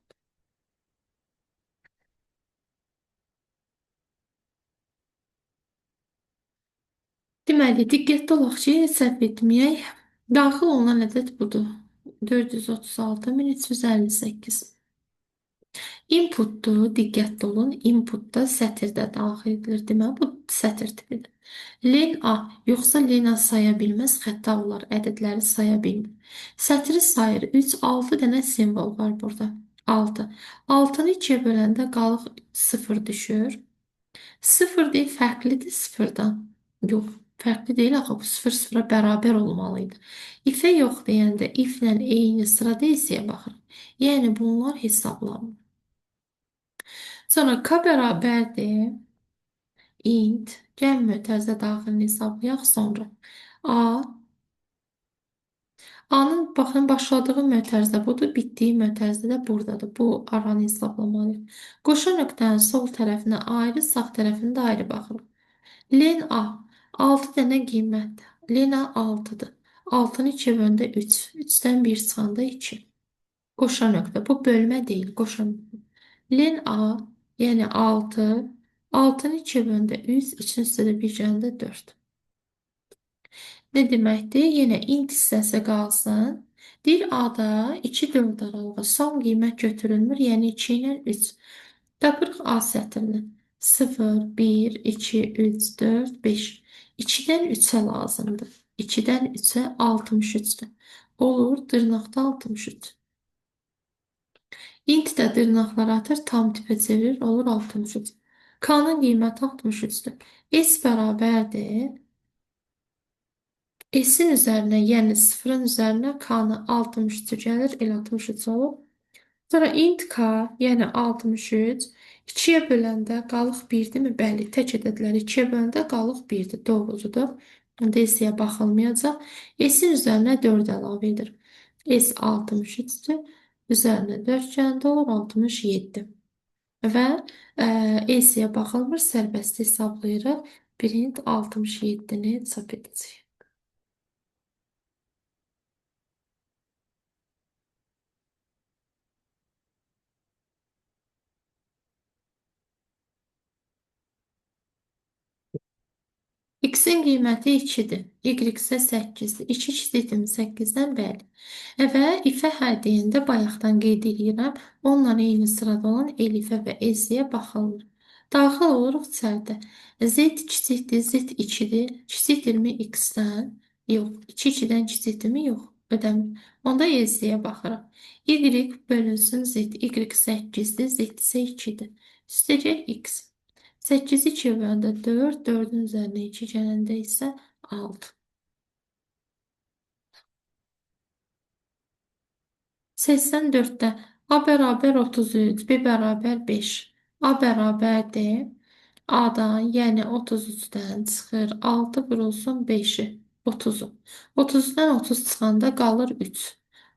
Deməli, diqqətli olaq ki, səhv etməyək. Daxil olunan ədəd budur. 436.358. Inputdur, diqqətli olun. Inputda sətirdə daxil edilir. Deməli, bu sətr tipidir. Len A, yoxsa len A saya bilməz, xəta olar, ədədləri saya bilmir. Sətri sayır, 3, 6 dənə simvol var burada. 6. 6-nı 2-yə böləndə qalıq 0 düşür. 0 deyil, fərqlidir 0-dan. Yox, fərqli deyil, axı bu 0 0-a bərabər olmalıydı. İfə yox deyəndə iflə eyni sırada isə baxırıq. Yəni bunlar hesablanmır. Sonra K bərabərdir int, gəl mötərizə daxilini hesablayaq sonra. A-nın baxın başladığı mötərizə budur, bitdiyi mötərizə də buradadır. Bu aranı hesablamalıyıq. Qoşa nöqtənin sol tərəfinə ayrı, sağ tərəfində ayrı baxırıq. Len A 6 dənə qiymət. Len A 6-dır. 6-nı 2-yə böləndə 3. 3-dən 1 çıxanda 2. Qoşa nöqtə. Bu bölmə deyil, qoşa nöqtə. Len A, yəni 6. 6-nı 2-yə böləndə 3. 3-ün üstə də 1 gələndə 4. Nə deməkdir? Yenə int hissəsi qalsın. Deyir A-da 2 4 aralığı son qiymət götürülmür, yəni 2 ilə 3. Tapırıq A sətrini. 0, 1, 2, 3, 4, 5. 2-dən 3-ə lazımdır. 2-dən 3-ə 63-dür. Olur, dırnaqda 63. Int də dırnaqlar atır, tam tipə çevirir, olur 63. K-nın qiyməti 63-dür. S bərabərdir. S-in üzərinə, yəni 0-ın üzərinə K-nı 63 gəlir, el 63 olur. Sonra int K, yəni 63, 2-yə böləndə qalıq 1-dirmi? Bəli, tək ədədlər 2-yə böləndə qalıq 1-dir, doğrucudur. Onda S-yə baxılmayacaq. S-in üzərinə 4 əlavə edir. S 63-dür. Üzərinə 4 gələndə olur 67. Və S-yə baxılmır, sərbəst hesablayırıq. Print 67-ni çap edəcək. X-in qiyməti 2-dir. Y isə 8-dir. 2 kiçikdir 8-dən, bəli. Və ifə hə deyəndə bayaqdan qeyd edirəm, onunla eyni sırada olan elifə və eziyə baxılmır. Daxil oluruq içəridə. Z kiçikdir, Z 2-dir. Kiçikdirmi X-dən? Yox. 2 2-dən kiçikdirmi? Yox. Ödəmir. Onda eziyə baxırıq. Y bölünsün Z. Y 8-dir, Z isə 2-dir. Üstəcək X. 8-i 2 böləndə 4, 4-ün üzərinə 2 gələndə isə 6. 84-də A bərabər 33, B bərabər 5. A bərabərdir. A-dan, yəni 33-dən çıxır 6 vurulsun 5-i, 30-u. 30-dan 30 çıxanda qalır 3.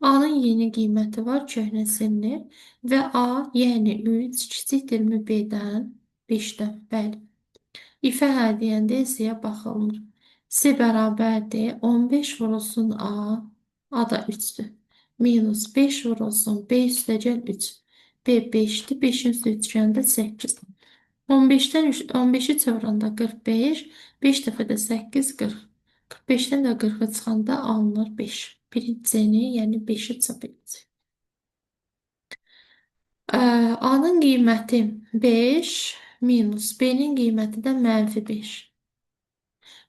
A-nın yeni qiyməti var, köhnə silinir. Və A, yəni 3 kiçikdirmi B-dən? 5-dən, bəli. İfə hə deyəndə S-yə baxılmır. S bərabərdir. 15 vurulsun A. A da 3-dür. Minus 5 vurulsun B üstəgəl 3. B 5-dir. 5-in üstə 3 gəndə 8-dir. 15-dən 15-i çevirəndə 45. 5 dəfə də 8, 40. 45-dən də 40-a çıxanda alınır 5. Birincini, yəni 5-i çap edəcək. A-nın qiyməti 5 minus B-nin qiyməti də mənfi 5.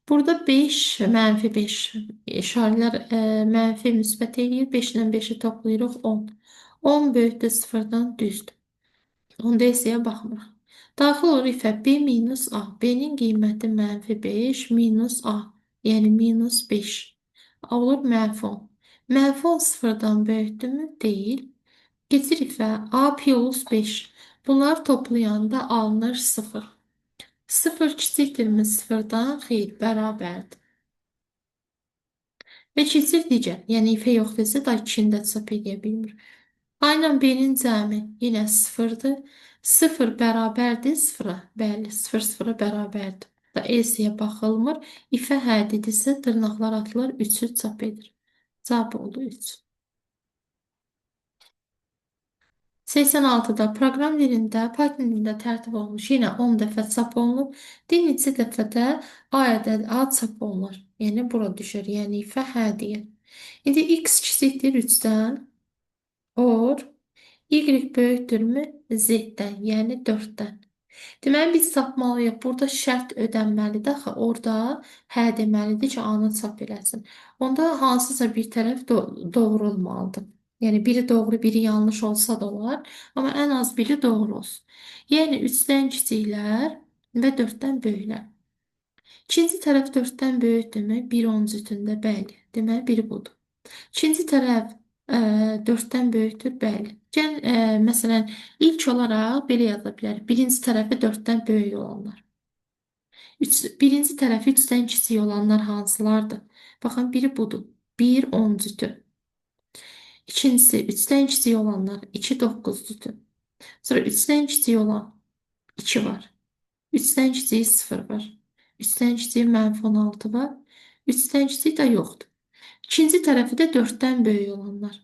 Burada 5, mənfi 5 işarələr mənfi müsbət eləyir. 5 ilə 5-i toplayırıq 10. 10 böyükdür 0-dan düzdür. Onda S-yə baxmırıq. Daxil olur ifə B minus A. B-nin qiyməti mənfi 5 minus A. Yəni minus 5. Olur mənfi 10. Mənfi 10 0-dan böyükdürmü? Deyil. Keçir ifə A plus 5. Bunları toplayanda alınır 0. 0 kiçikdirmi 0-dan? Xeyr, bərabərdir. Və keçir digər. Yəni ifə yoxdursa da 2-ni də çap edə bilmir. A ilə B-nin cəmi yenə 0-dır. 0 bərabərdir 0-a. Bəli, 0 0-a bərabərdir. Da S-yə baxılmır. İfə hə dedirsə dırnaqlar atılır, 3-ü çap edir. Cavab oldu 3. 86-da proqram dilində, Python dilində tərtib olmuş yenə 10 dəfə çap olunub. Bir neçə dəfə də A ədədi A çap olunur. Yəni bura düşür. Yəni ifə hə deyir. İndi x kiçikdir 3-dən or y böyükdürmü z-dən, yəni 4-dən. Deməli biz tapmalıyıq. Burada şərt ödənməlidir. Axı orada hə deməlidir ki, A-nı çap eləsin. Onda hansısa bir tərəf doğru olmalıdır. Yəni biri doğru, biri yanlış olsa da olar. Amma ən az biri doğru olsun. Yəni 3-dən kiçiklər və 4-dən böyüklər. İkinci tərəf 4-dən böyükdürmü? 1 10 cütündə, bəli. Deməli biri budur. İkinci tərəf 4-dən böyükdür, bəli. Gəl, məsələn, ilk olaraq belə yaza bilərik. Birinci tərəfi 4-dən böyük olanlar. Birinci tərəfi 3-dən kiçik olanlar hansılardır? Baxın, biri budur. 1 10 cütü. İkincisi 3-dən kiçik olanlar 2 9 cütü. Sonra 3-dən kiçik olan 2 var. 3-dən kiçik 0 var. 3-dən kiçik mənfi 16 var. 3-dən kiçik də yoxdur. İkinci tərəfi də 4-dən böyük olanlar.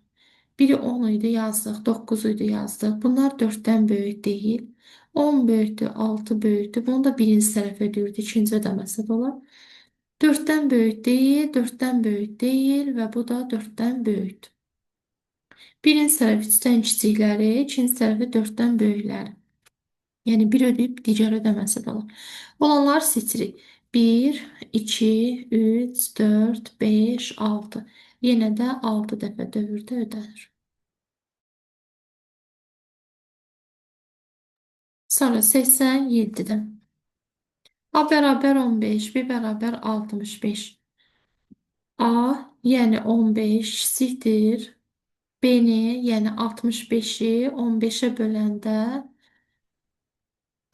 Biri 10 idi yazdıq, 9 idi yazdıq. Bunlar 4-dən böyük deyil. 10 böyükdür, 6 böyükdür. Bunu da birinci tərəf ödəyirdi, ikinci ödəməsi də olar. 4-dən böyük deyil, 4-dən böyük deyil və bu da 4-dən böyükdür. Birinci tərəf 3-dən kiçikləri, ikinci tərəfi 4-dən böyükləri. Yəni 1 ödəyib digər ödəməsi də olur. Olanları seçirik. 1, 2, 3, 4, 5, 6. Yenə də 6 dəfə dövrdə ödənir. Sonra 87-dən. A bərabər 15, B bərabər 65. A, yəni 15 kiçikdir. B-ni, yəni 65-i 15-ə böləndə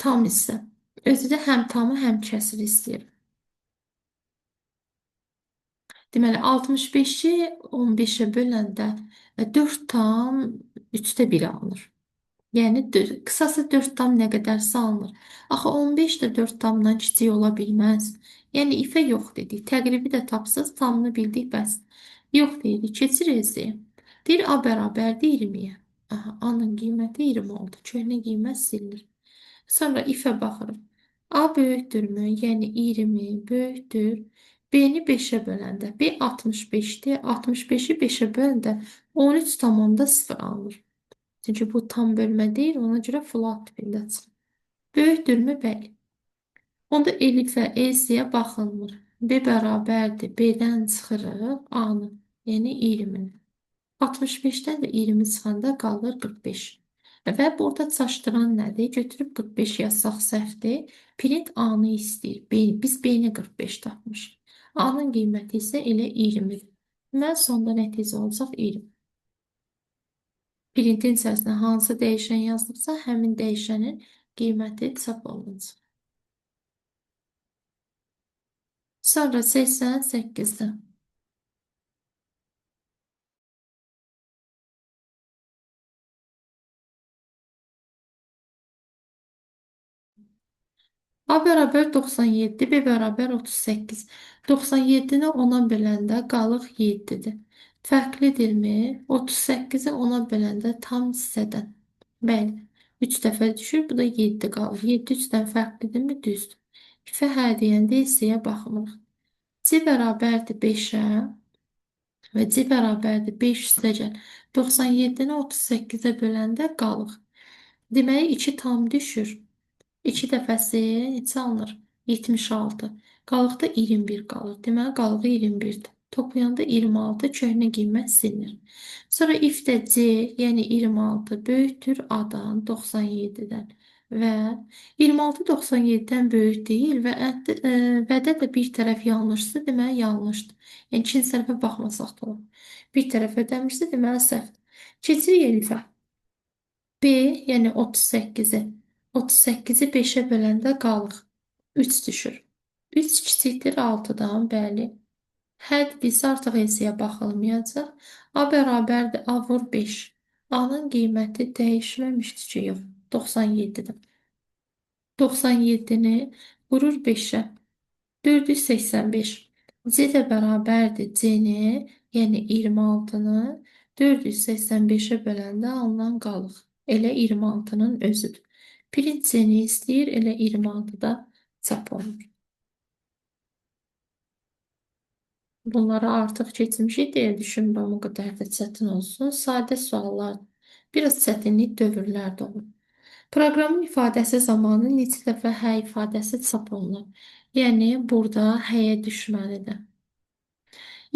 tam hissə. Özü də həm tamı, həm kəsiri istəyir. Deməli, 65-i 15-ə böləndə 4 tam 3-də 1 alınır. Yəni, qısası 4 tam nə qədərsə alınır. Axı 15 də 4 tamdan kiçik ola bilməz. Yəni, ifə yox dedik. Təqribi də tapsız, tamını bildik bəs. Yox deyirik, keçiririk Z. Deyir, A bərabərdir 20-yə. Aha, A-nın qiyməti 20 oldu. Köhnə qiymət silinir. Sonra ifə baxırıq. A böyükdürmü? Yəni 20 böyükdür. B-ni 5-ə böləndə. B 65-dir. 65-i 5-ə böləndə 13,0 alınır. Çünki bu tam bölmə deyil, ona görə flat tipində çıxır. Böyükdürmü? Bəli. Onda elifə, elsiyə baxılmır. B bərabərdir. B-dən çıxırıq A-nı. Yəni 20-ni. 65-dən də 20 çıxanda qalır 45. Və burada çaşdıran nədir? Götürüb 45 yazsaq səhvdir. Print A-nı istəyir. Biz B-ni 45 tapmışıq. A-nın qiyməti isə elə 20-dir. Deməli, sonda nəticə olacaq 20. Printin içərisinə hansı dəyişən yazılıbsa, həmin dəyişənin qiyməti çap olunacaq. Sonra 88-dən. A bərabər 97, B bərabər 38. 97-ni 10-a böləndə qalıq 7-dir. Fərqlidirmi? 38-i 10-a böləndə tam hissədən. Bəli. 3 dəfə düşür, bu da 7 qalır. 7 3-dən fərqlidirmi? Düzdür. İfə hə deyəndə hissəyə baxmırıq. C bərabərdir 5-ə və C bərabərdir 5 üstəgəl. 97-ni 38-ə böləndə qalıq. Deməli, 2 tam düşür. 2 dəfəsi neçə alınır? 76. Qalıqda 21 qalır. Deməli, qalığı 21-dir. Toplayanda 26 köhnə qiymət silinir. Sonra ifdə C, yəni 26 böyükdür A-dan 97-dən və 26 97-dən böyük deyil və də bir tərəf yanlışdır, deməli yanlışdır. Yəni ikinci tərəfə baxmasaq da olur. Bir tərəf ödəmişsə, deməli səhvdir. Keçirik elifə. B, yəni 38-i. 38-i 5-ə böləndə qalıq. 3 düşür. 3 kiçikdir 6-dan, bəli. Hədd bilsə artıq hessiyə baxılmayacaq. A bərabərdir, A vur 5. A-nın qiyməti dəyişməmişdir ki, yox. 97-dir. 97-ni vurur 5-ə. 485. C də bərabərdir C-ni, yəni 26-nı 485-ə böləndə alınan qalıq. Elə 26-nın özüdür. Print C-ni istəyir, elə 26-da çap olunur. Bunları artıq keçmişik deyə düşünmürəm o qədər də çətin olsun. Sadə suallar. Biraz çətinlik dövrlərdə olur. Proqramın ifadəsi zamanı neçə dəfə hə ifadəsi çap olunur? Yəni, burada həyə düşməlidir.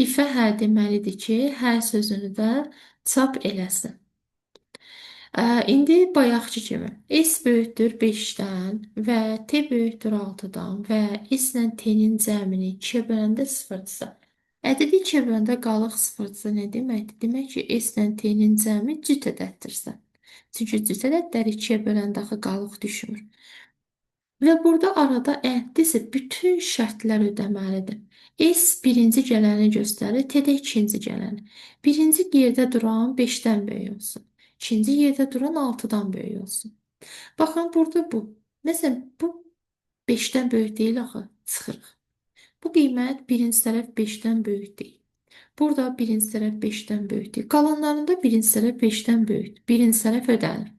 İfə hə deməlidir ki, hə sözünü də çap eləsin. İndi bayaqçı kimi S böyükdür 5-dən və T böyükdür 6-dan və S ilə T-nin cəmini 2-yə böləndə 0-dırsa, ədədi 2-yə böləndə qalıq 0-dırsa nə deməkdir? Demək ki, S ilə T-nin cəmi cüt ədəddirsə. Çünki cüt ədədləri 2-yə böləndə axı qalıq düşmür. Və burada arada əddirsə bütün şərtlər ödəməlidir. S birinci gələni göstərir, T də ikinci gələni. Birinci yerdə duran 5-dən böyük olsun. İkinci yerdə duran 6-dan böyük olsun. Baxın, burada bu. Məsələn, bu 5-dən böyük deyil axı, çıxırıq. Bu qiymət birinci tərəf 5-dən böyük deyil. Burada birinci tərəf 5-dən böyük deyil. Qalanlarında birinci tərəf 5-dən böyükdür. Birinci tərəf ödənir.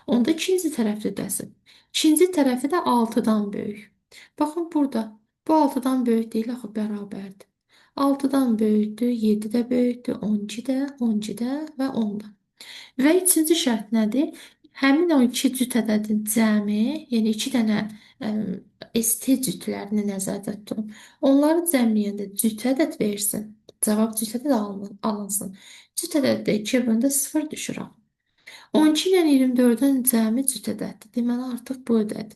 Onda ikinci tərəf ödəsin. İkinci tərəfi də 6-dan böyük. Baxın burada. Bu 6-dan böyük deyil, axı bərabərdir. 6-dan böyükdür, 7 də böyükdür, 12 də, 12 də və 10 da. Və üçüncü şərt nədir? Həmin o iki cüt ədədin cəmi, yəni iki dənə ə, ST cütlərini nəzərdə tutun. Onları cəmləyəndə cüt ədəd versin. Cavab cüt ədəd alınsın. Cüt ədəddə 2 böləndə 0 düşür. 12 ilə 24-ün cəmi cüt ədəddir. Deməli, artıq bu ədəd.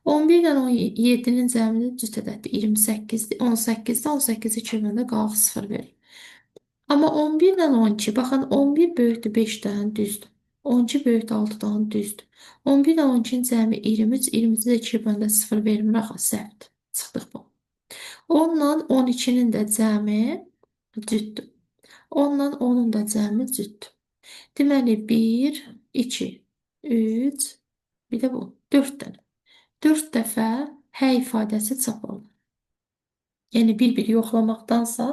11 ilə 17-nin cəmi də cüt ədəddir. 28-dir. 18-də 18-i 2 böləndə qalıq 0 verir. Amma 11 ilə 12, baxın 11 böyükdür 5-dən, düzdür. 12 böyükdür 6-dan, düzdür. 11 ilə 12-nin cəmi 23, 23-ü də 2 böləndə 0 vermir, axı səhvdir. Çıxdıq bu. 10 ilə 12-nin də cəmi cütdür. 10 ilə 10-un da cəmi cütdür. Deməli 1, 2, 3, bir də bu 4 dənə. 4 dəfə hə ifadəsi çap olunur. Yəni bir-bir yoxlamaqdansa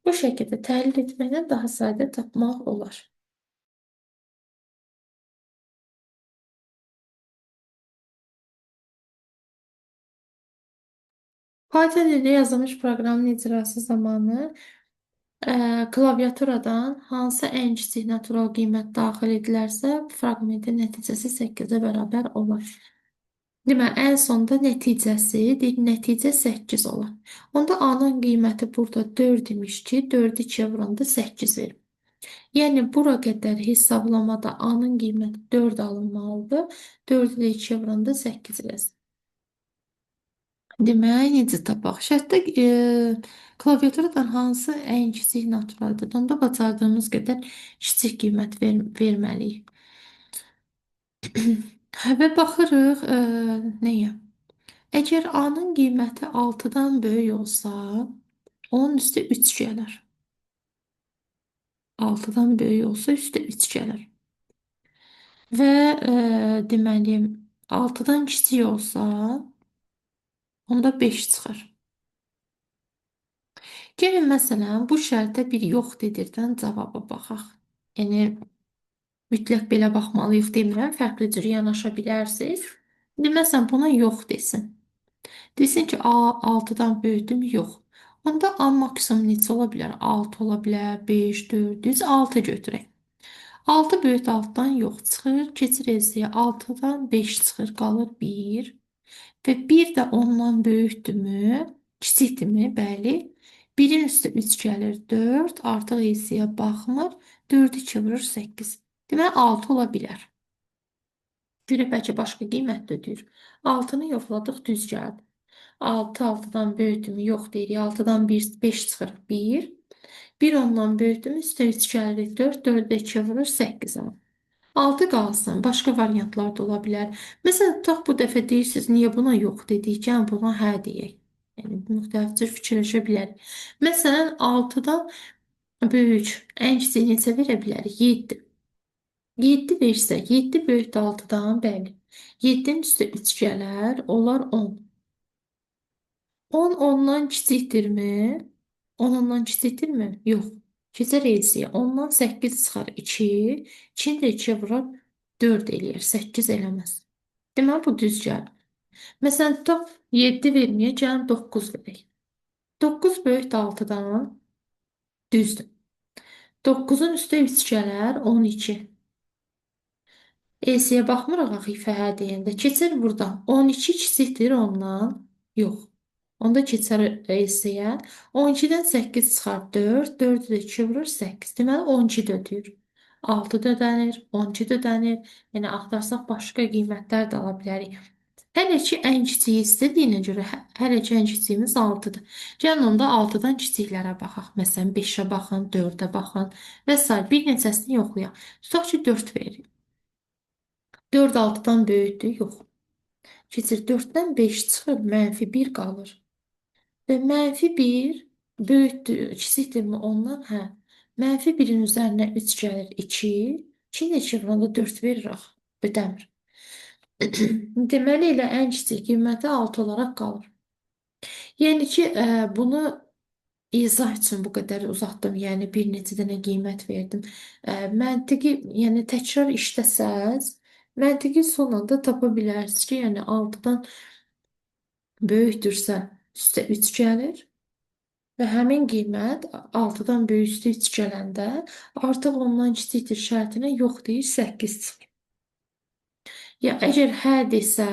bu şəkildə təhlil etməklə daha sadə tapmaq olar. Python dilində yazılmış proqramın icrası zamanı klaviaturadan hansı ən kiçik natural qiymət daxil edilərsə, fraqmentin nəticəsi 8-ə bərabər olar. Deməli, ən sonda nəticəsi, deyək, nəticə 8 olar. Onda A-nın qiyməti burada 4 imiş ki, 4-ü 2-yə vuranda 8 verir. Yəni, bura qədər hesablamada A-nın qiyməti 4 alınmalıdır. 4-ü də 2-yə vuranda 8 versin. Demək, necə tapaq? Şərtdə klaviaturadan hansı ən kiçik naturaldır? Onda bacardığımız qədər kiçik qiymət verməliyik. Və baxırıq nəyə? Əgər A-nın qiyməti 6-dan böyük olsa, onun üstə 3 gələr. 6-dan böyük olsa, üstə 3 gələr. Və deməli, 6-dan kiçik olsa, onda 5 çıxır. Gəlin, məsələn, bu şərtə bir yox dedirdən cavaba baxaq. Yəni, mütləq belə baxmalıyıq demirəm, fərqli cür yanaşa bilərsiniz. İndi, məsələn, buna yox desin. Desin ki, A 6-dan böyükdür, yox. Onda A maksimum neçə ola bilər? 6 ola bilər, 5, 4, düz 6 götürək. 6 böyükdür 6-dan yox çıxır. Keçir elsiyə 6-dan 5 çıxır, qalır 1. Və 1 də ondan böyükdürmü? Kiçikdirmi? Bəli. 1-in üstə 3 gəlir 4, artıq elsiyə baxmır. 4-ü 2 vurur 8. Deməli 6 ola bilər. Görək bəlkə başqa qiymət də deyir. 6-nı yoxladıq, düz gəldi. 6 6-dan böyükdürmü? Yox deyirik. 6-dan 5 çıxır 1. 1 ondan böyükdürmü? Üstə 3 gəlir 4, 4-ü 2 vurur 8 alır. 6 qalsın. Başqa variantlar da ola bilər. Məsələn, tutaq bu dəfə deyirsiniz, niyə buna yox dedik, yəni buna hə deyək. Yəni, müxtəlif cür fikirləşə bilərik. Məsələn, 6-dan böyük, ən kiçik neçə verə bilərik? 7. 7 versək, 7 böyükdür 6-dan, bəli. 7-nin üstə 3 gələr, olar 10. 10 ondan kiçikdirmi? 10 ondan kiçikdirmi? Yox. Keçər elsiyə. Ondan 8 çıxar 2. 2-ni də 2-yə vurar 4 eləyər. 8 eləməz. Deməli, bu düz gəlir. Məsələn, tutaq 7 verməyə gəlin 9 verək. 9 böyükdür 6-dan. Düzdür. 9-un üstə 3 gələr 12. EC-yə baxmırıq axı ifə deyəndə. Keçir buradan. 12 kiçikdir ondan. Yox. Onda keçər EC-yə. 12-dən 8 çıxar 4. 4-ü də 2 vurur 8. Deməli 12 də ödəyir. 6 da ödənir. 12 də ödənir. Yəni axtarsaq başqa qiymətlər də ala bilərik. Hələ ki ən kiçiyi istədiyinə görə hələ ki ən kiçiyimiz 6-dır. Gəlin onda 6-dan kiçiklərə baxaq. Məsələn 5-ə baxın, 4-ə baxın və s. Bir neçəsini yoxlayaq. Tutaq ki 4 veririk. 4 6-dan böyükdür? Yox. Keçir 4-dən 5 çıxır, mənfi 1 qalır. Və mənfi 1 böyükdür, kiçikdirmi ondan? Hə. Mənfi 1-in üzərinə 3 gəlir 2. 2-ni də 2 vuranda 4 verir axı. Ödəmir. Deməli elə ən kiçik qiyməti 6 olaraq qalır. Yəni ki, bunu İzah üçün bu qədər uzatdım, yəni bir neçə dənə qiymət verdim. Məntiqi, yəni təkrar işləsəz, məntiqi sonunda tapa bilərsiniz ki, yəni 6-dan böyükdürsə üstə 3 gəlir və həmin qiymət 6-dan böyük üstə 3 gələndə artıq ondan kiçikdir şərtinə yox deyir 8 çıxır. Ya əgər hə desə,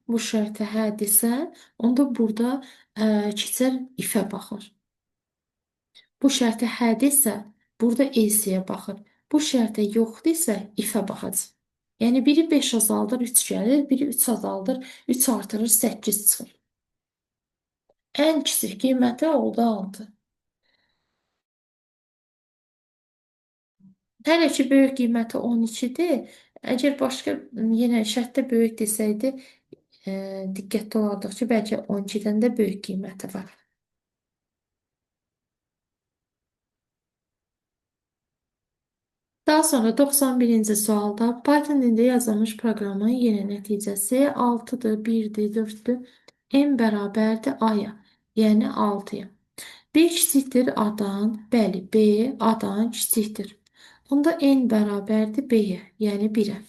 bu şərtə hə desə, onda burada keçər ifə baxır. Bu şərtə hə desə, burada elsiyə baxır. Bu şərtə yox desə, ifə baxacaq. Yəni biri 5 azaldır 3 gəlir, biri 3 azaldır 3 artırır 8 çıxır. Ən kiçik qiyməti oldu 6. Hələ ki böyük qiyməti 12-dir. Əgər başqa yenə şərtdə böyük desəydi, diqqətli olardıq ki, bəlkə 12-dən də böyük qiyməti var. Daha sonra 91-ci sualda Python dilində yazılmış proqramın yeni nəticəsi 6-dır, 1-dir, 4-dür. N bərabərdir A-ya, yəni 6-ya. B kiçikdir A-dan, bəli, B A-dan kiçikdir. Onda N bərabərdir B-yə, yəni 1-ə.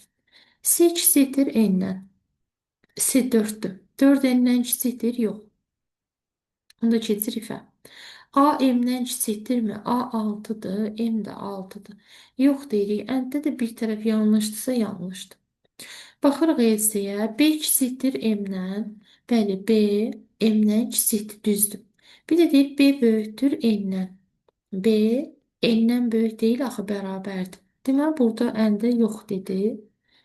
C kiçikdir N-dən. C 4-dür. 4 N-dən kiçikdir, yox. Onda keçir ifə. A M-dən kiçikdirmi? A 6-dır, M də 6-dır. Yox deyirik. Ənddə də bir tərəf yanlışdırsa yanlışdır. Baxırıq elsiyə. B kiçikdir M-dən. Bəli, B M-dən kiçikdir, düzdür. Bir də deyir B böyükdür N-dən. B N-dən böyük deyil, axı bərabərdir. Deməli, burada əndə yox dedi.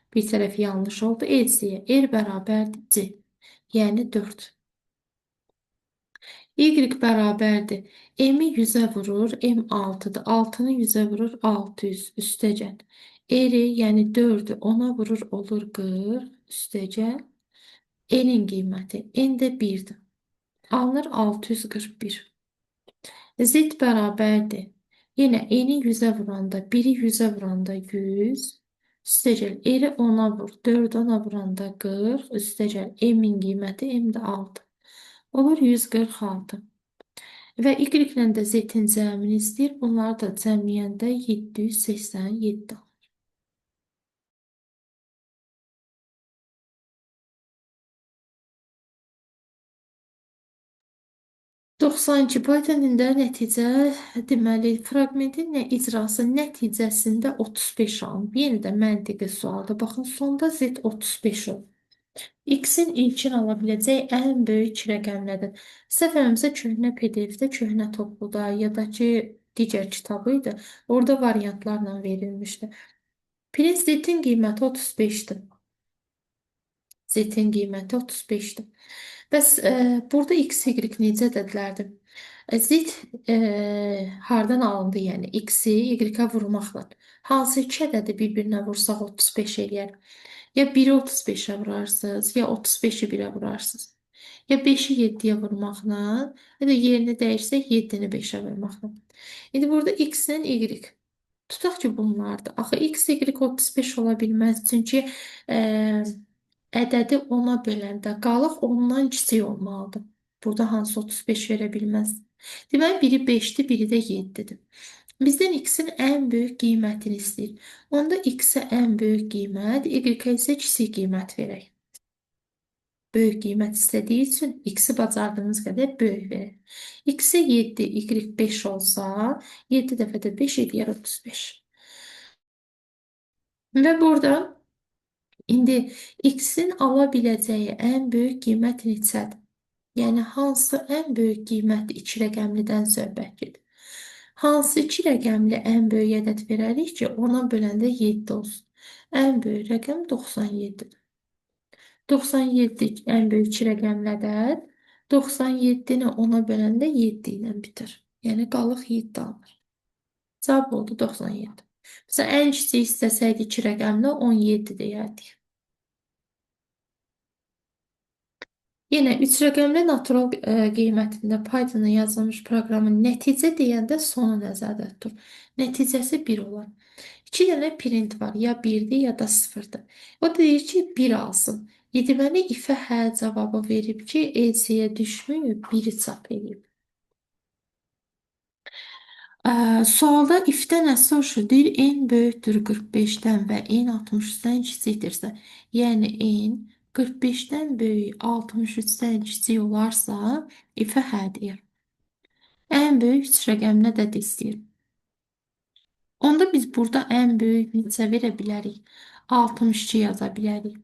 Bir tərəf yanlış oldu. Elsiyə R bərabərdir C. Yəni 4. Y bərabərdir. M-i 100-ə vurur, M 6-dır. 6-nı 100-ə vurur, 600 üstəgəl. R-i, yəni 4-ü 10-a vurur, olur 40 üstəgəl. N-in qiyməti, N də 1-dir. Alınır 641. Z bərabərdir. Yenə N-i 100-ə vuranda, 1-i 100-ə vuranda 100, üstəgəl R-i 10-a vur, 4 10-a vuranda 40, üstəgəl M-in qiyməti, M də 6. Olur 146. Və y-lə də z-in cəmini istəyir. Bunları da cəmləyəndə 787. 92 Python dilində nəticə deməli fraqmentin icrası nəticəsində 35 alınıb. Yenə də məntiqi sualdır. Baxın, sonda z 35 olub. X-in ilkin ala biləcəyi ən böyük rəqəm nədir? Səhv eləmirəmsə köhnə PDF-də, köhnə topluda ya da ki digər kitabı idi. Orada variantlarla verilmişdi. Prins Z-in qiyməti 35-dir. Z-in qiyməti 35-dir. Bəs burada x, y necə dedilərdi? Z hardan alındı, yəni x-i y-ə vurmaqla. Hansı iki ədədi bir-birinə vursaq 35 eləyər? Ya 1-i 35-ə vurarsınız, ya 35-i 1-ə vurarsınız. Ya 5-i 7-yə vurmaqla, ya da yerini dəyişsək 7-ni 5-ə vurmaqla. İndi burada x ilə y. Tutaq ki, bunlardır. Axı x, y 35 ola bilməz. Çünki ədədi 10-a böləndə qalıq 10-dan kiçik olmalıdır. Burada hansı 35 verə bilməz. Deməli, biri 5-dir, biri də 7-dir. Bizdən x-in ən böyük qiymətini istəyir. Onda x-ə ən böyük qiymət, y-ə isə kiçik qiymət verək. Böyük qiymət istədiyi üçün x-i bacardığımız qədər böyük verir. X-i 7, y 5 olsa, 7 dəfə də 5 edir 35. Və burada indi x-in ala biləcəyi ən böyük qiymət neçədir? Yəni, hansı ən böyük qiymət 2 rəqəmlidən söhbət gedir? Hansı 2 rəqəmli ən böyük ədəd verərik ki, ona böləndə 7 olsun? Ən böyük rəqəm 97-dir. 97 ən böyük 2 rəqəmli ədəd. 97-ni 10-a böləndə 7 ilə bitir. Yəni, qalıq 7 alınır. Cavab oldu 97. Məsələn, ən kiçik istəsəydik 2 rəqəmli 17 deyərdik. Yenə 3 rəqəmli natural qiymətində Python-a yazılmış proqramın nəticə deyəndə sonu nəzərdə tutur. Nəticəsi 1 olar. 2 dənə print var, ya 1-dir, ya da 0-dır. O da deyir ki, 1 alsın. Deməli, ifə hə cavabı verib ki, elsiyə düşməyib, 1-i çap edib. Sualda if-də nə soruşur? Deyir, n böyükdür 45-dən və n 63-dən kiçikdirsə, yəni n 45-dən böyük 63-dən kiçik olarsa, ifə hə deyir. Ən böyük 3 rəqəminə də istəyir. Onda biz burada ən böyük neçə verə bilərik? 62 yaza bilərik.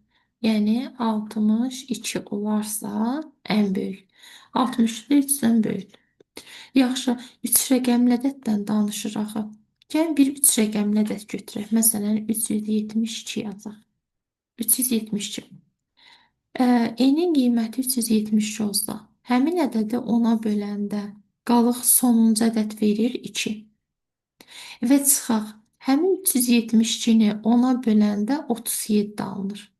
Yəni 62 olarsa ən böyük. 63 3-dən böyük. Yaxşı, 3 rəqəmli ədəddən danışırıq axı. Gəlin bir 3 rəqəmli ədəd götürək. Məsələn, 372 yazaq. 372. N-in qiyməti 372 olsa, həmin ədədi 10-a böləndə qalıq sonuncu ədəd verir 2. Və çıxaq, həmin 372-ni 10-a böləndə 37 alınır.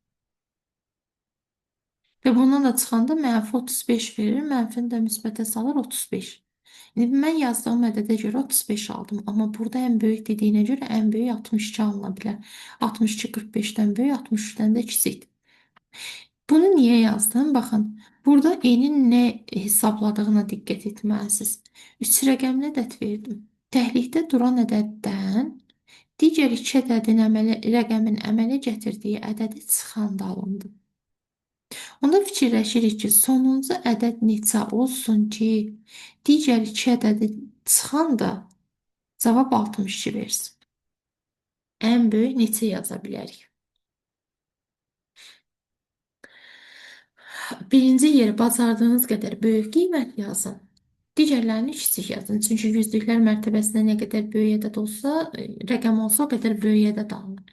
Və bundan da çıxanda -35 verir, mənfini də müsbətə salır 35. İndi mən yazdığım ədədə görə 35 aldım. Amma burada ən böyük dediyinə görə ən böyük 62 alına bilər. 62 45-dən böyük, 63-dən də kiçikdir. Bunu niyə yazdım? Baxın, burada n-in nə hesabladığına diqqət etməlisiniz. 3 rəqəmli ədəd verdim. Təhlikdə duran ədəddən digər iki ədədin rəqəmin əmələ gətirdiyi ədədi çıxanda alındı. Onda fikirləşirik ki, sonuncu ədəd neçə olsun ki, digər iki ədədi çıxanda cavab 62 versin. Ən böyük neçə yaza bilərik? Birinci yeri bacardığınız qədər böyük qiymət yazın. Digərlərini kiçik yazın. Çünki yüzlüklər mərtəbəsində nə qədər böyük ədəd olsa, rəqəm olsa, o qədər böyük ədəd alınır.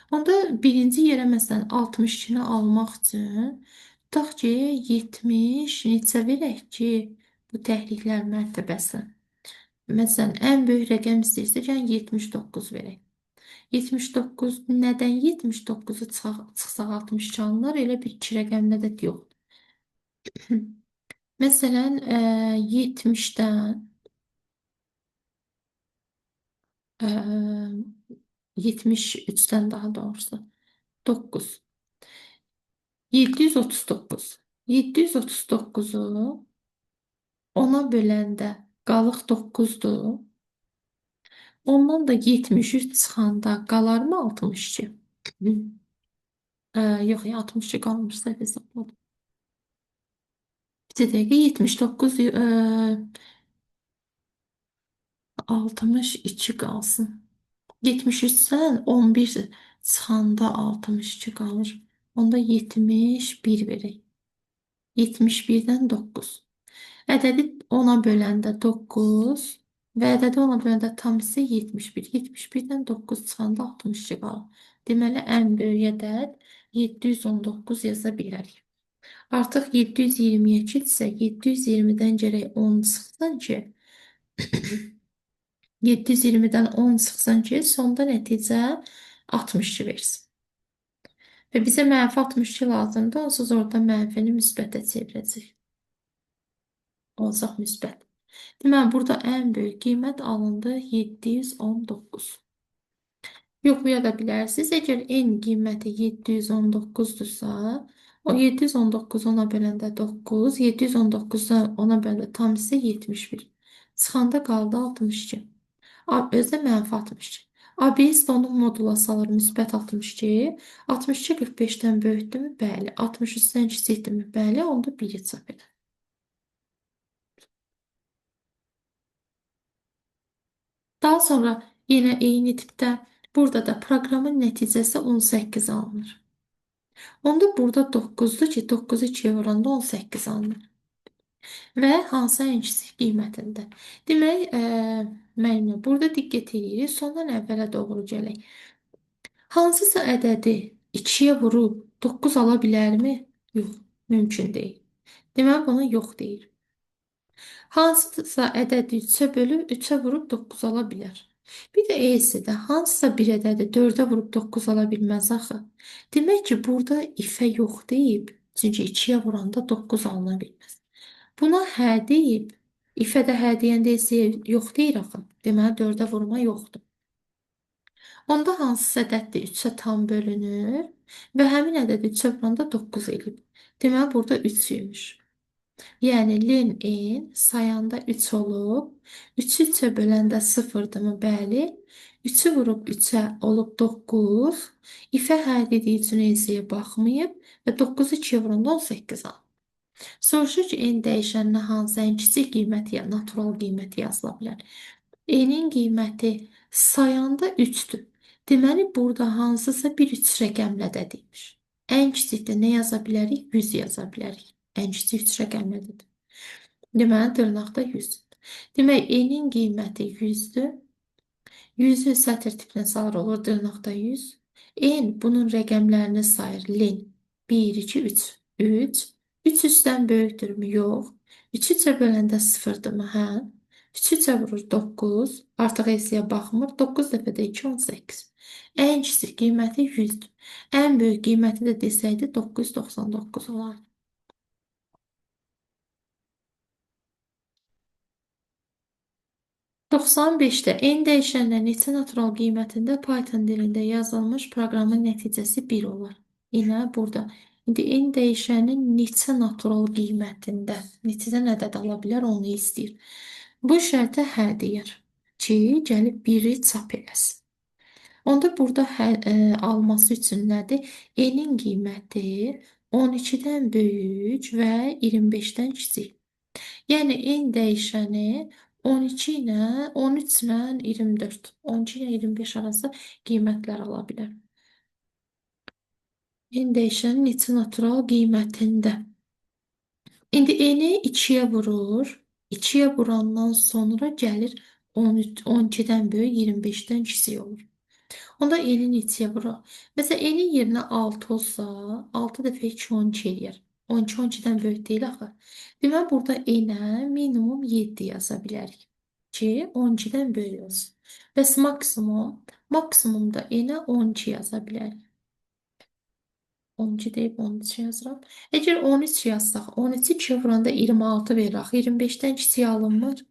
Onda birinci yerə məsələn 62-ni almaq üçün tutaq ki, 70 neçə verək ki, bu təhliklər mərtəbəsi. Məsələn, ən böyük rəqəm istəyirsə, gəlin 79 verək. 79, nədən 79-u çıxsaq 62 alınır, elə bir iki rəqəmli ədəd yoxdur. Məsələn, 70-dən 73-dən daha doğrusu 9. 739. 739-u 10-a böləndə qalıq 9-dur. Ondan da 73 çıxanda qalarmı 62? Yox, 62 qalmış, səhv hesabladım. Bir dəqiqə 79 62 qalsın. 73-dən 11 çıxanda 62 qalır. Onda 71 verək. 71-dən 9. Ədədi 10-a böləndə 9 və ədədi 10-a böləndə tam isə 71. 71-dən 9 çıxanda 62 qalır. Deməli, ən böyük ədəd 719 yaza bilərik. Artıq 720-yə keçsə, 720-dən gərək 10 çıxsın ki, 720-dən 10 çıxsın ki, sonda nəticə 62 versin. Və bizə -62 lazımdır, onsuz orada mənfini müsbətə çevirəcək. Olacaq müsbət. Deməli, burada ən böyük qiymət alındı 719. Yoxlaya da bilərsiniz. Əgər n qiyməti 719-dursa, o 719 ona böləndə 9, 719-da ona böləndə tam isə 71. Çıxanda qaldı 62. Özdə -62. ABS də onu modula salır müsbət 62. 62 45-dən böyükdürmü? Bəli. 63-dən kiçikdirmi? Bəli. Onda 1-i çap edin. Daha sonra yenə eyni tipdə burada da proqramın nəticəsi 18 alınır. Onda burada 9-dur ki, 9-u 2-yə vuranda 18 alınır. Və hansı ən kiçik qiymətində. Demək, müəllimə, burada diqqət edirik. Sondan əvvələ doğru gələk. Hansısa ədədi 2-yə vurub 9 ala bilərmi? Yox, mümkün deyil. Deməli, buna yox deyir. Hansısa ədədi 3-ə bölüb 3-ə vurub 9 ala bilər. Bir də ES-də hansısa bir ədədi 4-ə vurub 9 ala bilməz axı. Demək ki, burada ifə yox deyib, çünki 2-yə vuranda 9 alına bilməz. Buna hə deyib, ifədə hə deyəndə ES yox deyir axı. Deməli, 4-ə vurma yoxdur. Onda hansısa ədəd 3-ə tam bölünür və həmin ədədi 3-ə vuranda 9 eləyib. Deməli, burada 3 imiş. Yəni, len n sayanda 3 olub. 3-ü 3-ə böləndə 0-dırmı? Bəli. 3-ü vurub 3-ə olub 9. İfə hə dediyi üçün EC-yə baxmayıb və 9-u 2-yə vuranda 18 alıb. Soruşur ki, n dəyişəninə hansı ən kiçik qiymət ya natural qiyməti yazıla bilər? N-in qiyməti sayanda 3-dür. Deməli, burada hansısa bir 3 rəqəmlə də demiş. Ən kiçikdə nə yaza bilərik? 100 yaza bilərik. Ən kiçik 3 rəqəmlə də. Deməli, dırnaqda 100. Demək, n-in qiyməti 100-dür. 100-ü sətr tipinə salır olur dırnaqda 100. N bunun rəqəmlərini sayır. Len 1, 2, 3. 3. 3 3-dən böyükdürmü? Yox. 3 3-ə böləndə 0-dırmı? Hə. 3 3-ə vurur 9. Artıq hesiyə baxmır. 9 dəfədə 2, 18. Ən kiçik qiyməti 100-dür. Ən böyük qiyməti də desəydi 999 olardı. 95-də n dəyişəninə neçə natural qiymətində Python dilində yazılmış proqramın nəticəsi 1 olar. Yenə burada. İndi n dəyişənin neçə natural qiymətində, neçədən ədəd ala bilər onu istəyir. Bu şərtə hə deyir ki, gəlib 1-i çap eləsin. Onda burada alması üçün nədir? N-in qiyməti 12-dən böyük və 25-dən kiçik. Yəni n dəyişəni 12 ilə 13 ilə 24, 12 ilə 25 arası qiymətlər ala bilər. N dəyişənin neçə natural qiymətində. İndi n-i 2-yə vurur. 2-yə vurandan sonra gəlir 13, 12-dən böyük, 25-dən kiçik olur. Onda n-i neçəyə vuraq? Məsələn, n-in yerinə 6 olsa, 6 dəfə 2, 12 eləyər. 12, 12-dən böyük deyil axı. Deməli, burada n-ə minimum 7 yaza bilərik ki, 12-dən böyük olsun. Bəs maksimumda n-ə 12 yaza bilərik. 12 deyib 13 yazıram. Əgər 13 yazsaq, 13-ü 2-yə vuranda 26 verir axı. 25-dən kiçik alınmır.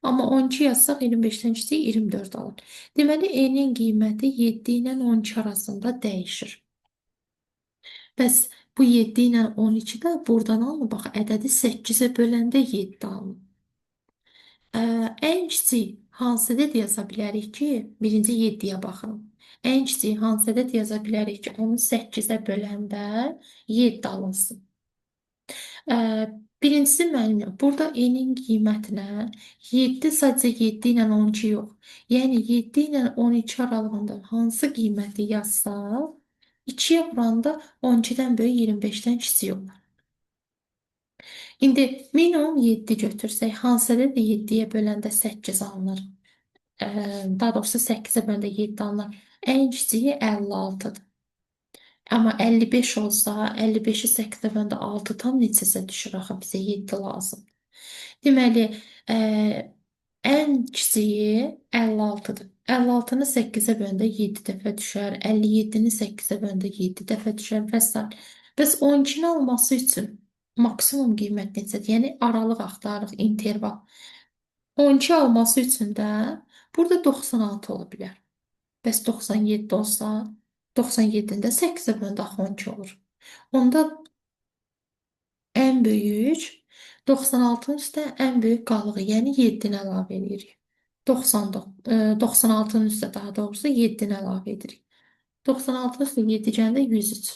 Amma 12 yazsaq 25-dən kiçik 24 alır. Deməli, n-in qiyməti 7 ilə 12 arasında dəyişir. Bəs bu 7 ilə 12 də buradan alınır. Bax, ədədi 8-ə böləndə 7 alınır. Ən kiçik hansı ədəd yaza bilərik ki, birinci 7-yə baxın. Ən kiçik hansı ədəd yaza bilərik ki, onu 8-ə böləndə 7 alınsın. Birincisi müəllim, burada n-in qiymətinə 7 sadəcə 7 ilə 12 yox. Yəni 7 ilə 12 aralığında hansı qiyməti yazsaq, 2-yə vuranda 12-dən böyük 25-dən kiçik olur. İndi minimum 7 götürsək, hansı ədəd 7-yə böləndə 8 alınır? Daha doğrusu 8-ə böləndə 7 alınır. Ən kiçiyi 56-dır. Amma 55 olsa, 55-i 8-ə böləndə 6 tam neçəsə düşür axı bizə 7 lazım. Deməli, ən kiçiyi 56-dır. 56-nı 8-ə böləndə 7 dəfə düşər, 57-ni 8-ə böləndə 7 dəfə düşər və s. Bəs 12-ni alması üçün maksimum qiymət neçədir? Yəni aralıq axtarırıq, interval. 12 alması üçün də burada 96 ola bilər. Bəs 97 olsa, 97-də 8-ə böləndə 12 olur. Onda ən böyük 96-nın üstə ən böyük qalığı, yəni 7-ni əlavə edirik. 96-nın üstə daha doğrusu 7-ni əlavə edirik. 96-nın üstə 7 gəndə 103.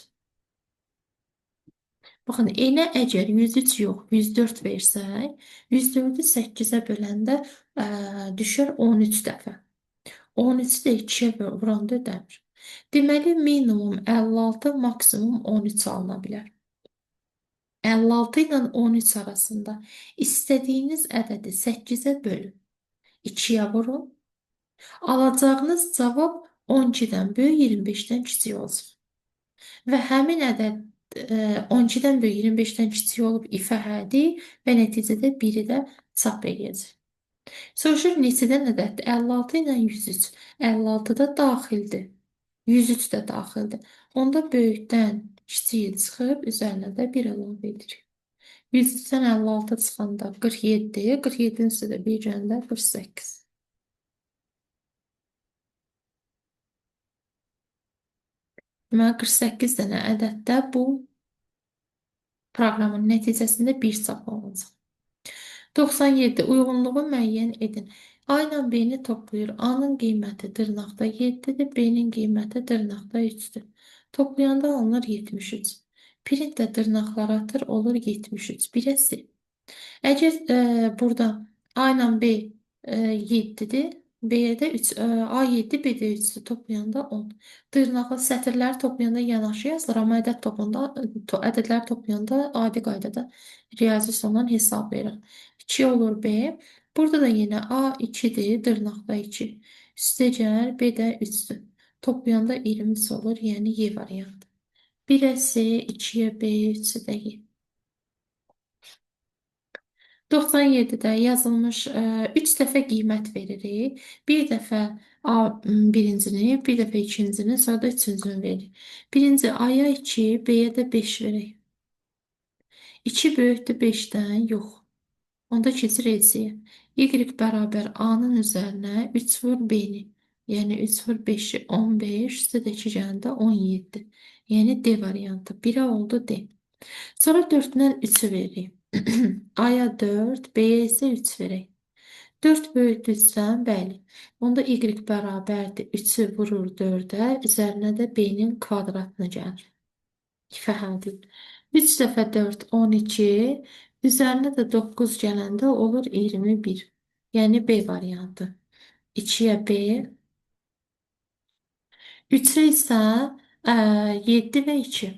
Baxın, n-ə əgər 103 yox, 104 versək, 104-ü 8-ə böləndə düşər 13 dəfə. 13-ü də 2-yə vuranda ödəmir. Deməli, minimum 56, maksimum 13 alına bilər. 56 ilə 13 arasında istədiyiniz ədədi 8-ə bölün. 2-yə vurun. Alacağınız cavab 12-dən böyük, 25-dən kiçik olsun. Və həmin ədəd 12-dən böyük, 25-dən kiçik olub ifə hədir və nəticədə 1-i də çap edəcək. Soruşur neçədən ədəddir? 56 ilə 103. 56 da daxildir. 103 də daxildir. Onda böyükdən kiçiyi çıxıb üzərinə də 1 əlavə edirik. 103-dən 56 çıxanda 47, 47-nin üstə də 1 gəndə 48. Deməli, 48 dənə ədəddə bu proqramın nəticəsində 1 çap olunacaq. 97. Uyğunluğu müəyyən edin. A ilə B-ni toplayır. A-nın qiyməti dırnaqda 7-dir, B-nin qiyməti dırnaqda 3-dür. Toplayanda alınır 73. Print də dırnaqları atır, olur 73. Birəsi. Əgər burada A ilə B 7-dir, B-yə də 3, A 7, B də 3-dür. Toplayanda 10. Dırnaqlı sətirləri toplayanda yanaşı yazılır, amma ədədləri toplayanda adi qaydada riyazi sondan hesab verir. 2 olur B. Burada da yine A 2'dir, dırnaqda 2. Üstə gəl, B də 3'dür. Toplayanda 20 olur, yəni Y variantı. 1'ə C, 2'yə B, 3'ü də Y. 97-də yazılmış 3 dəfə qiymət veririk. Bir dəfə A birincini, bir dəfə ikincini, sonra da üçüncünü veririk. Birinci A-ya 2, B-yə də 5 verək. 2 böyükdür 5-dən, yox. Onda keçir elsiyə. Y bərabər A-nın üzərinə 3 vur B-ni. Yəni 3 vur 5-i 15, üstə də 2 gələndə 17. Yəni D variantı. 1-ə oldu D. Sonra 4-dən 3-ü veririk. A-ya 4, B-yə isə 3 verək. 4 böyükdür 3-dən, bəli. Onda Y bərabərdir. 3-ü vurur 4-ə, üzərinə də B-nin kvadratını gəlir. Fəhədi. 3 dəfə 4, 12. Üzərinə də 9 gələndə olur 21. Yəni B variantı. 2-yə B. 3-ə isə 7 və 2.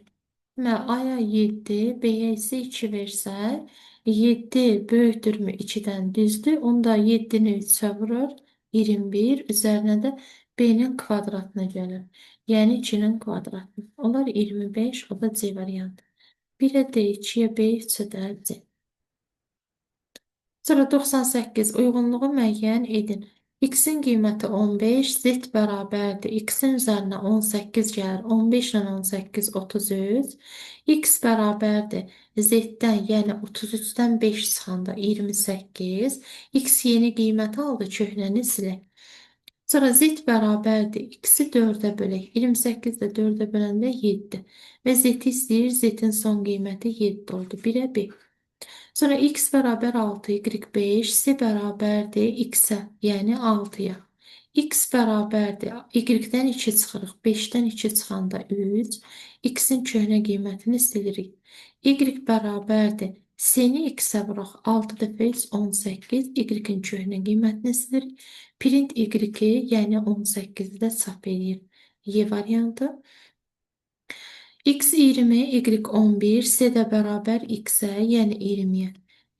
Və A-ya 7, B-yə isə 2 versək, 7 böyükdürmü 2-dən düzdür. Onda 7-ni 3-ə vurur, 21. Üzərinə də B-nin kvadratına gəlir. Yəni 2-nin kvadratı. Onlar 25, o da C variantı. 1'ə D, 2'yə B, 3'ə də C. Sonra 98 uyğunluğu müəyyən edin. X-in qiyməti 15, Z bərabərdir. X-in üzərinə 18 gəlir. 15 ilə 18, 33. X bərabərdir. Z-dən, yəni 33-dən 5 çıxanda 28. X yeni qiymət aldı, köhnəni silək. Sonra Z bərabərdir. X-i 4-ə bölək. 28 də 4-ə böləndə 7. Və Z-i istəyir. Z-in son qiyməti 7 oldu. 1-ə B. Sonra X bərabər 6, Y 5, C bərabərdir X-ə, yəni 6-ya. X bərabərdir. Y-dən 2 çıxırıq. 5-dən 2 çıxanda 3. X-in köhnə qiymətini silirik. Y bərabərdir. C-ni X-ə vuraq. 6 dəfə 3, 18. Y-in köhnə qiymətini silirik. Print Y-i, yəni 18-i də çap edir. Y variantı. X 20, Y 11, C də bərabər X-ə, yəni 20-yə.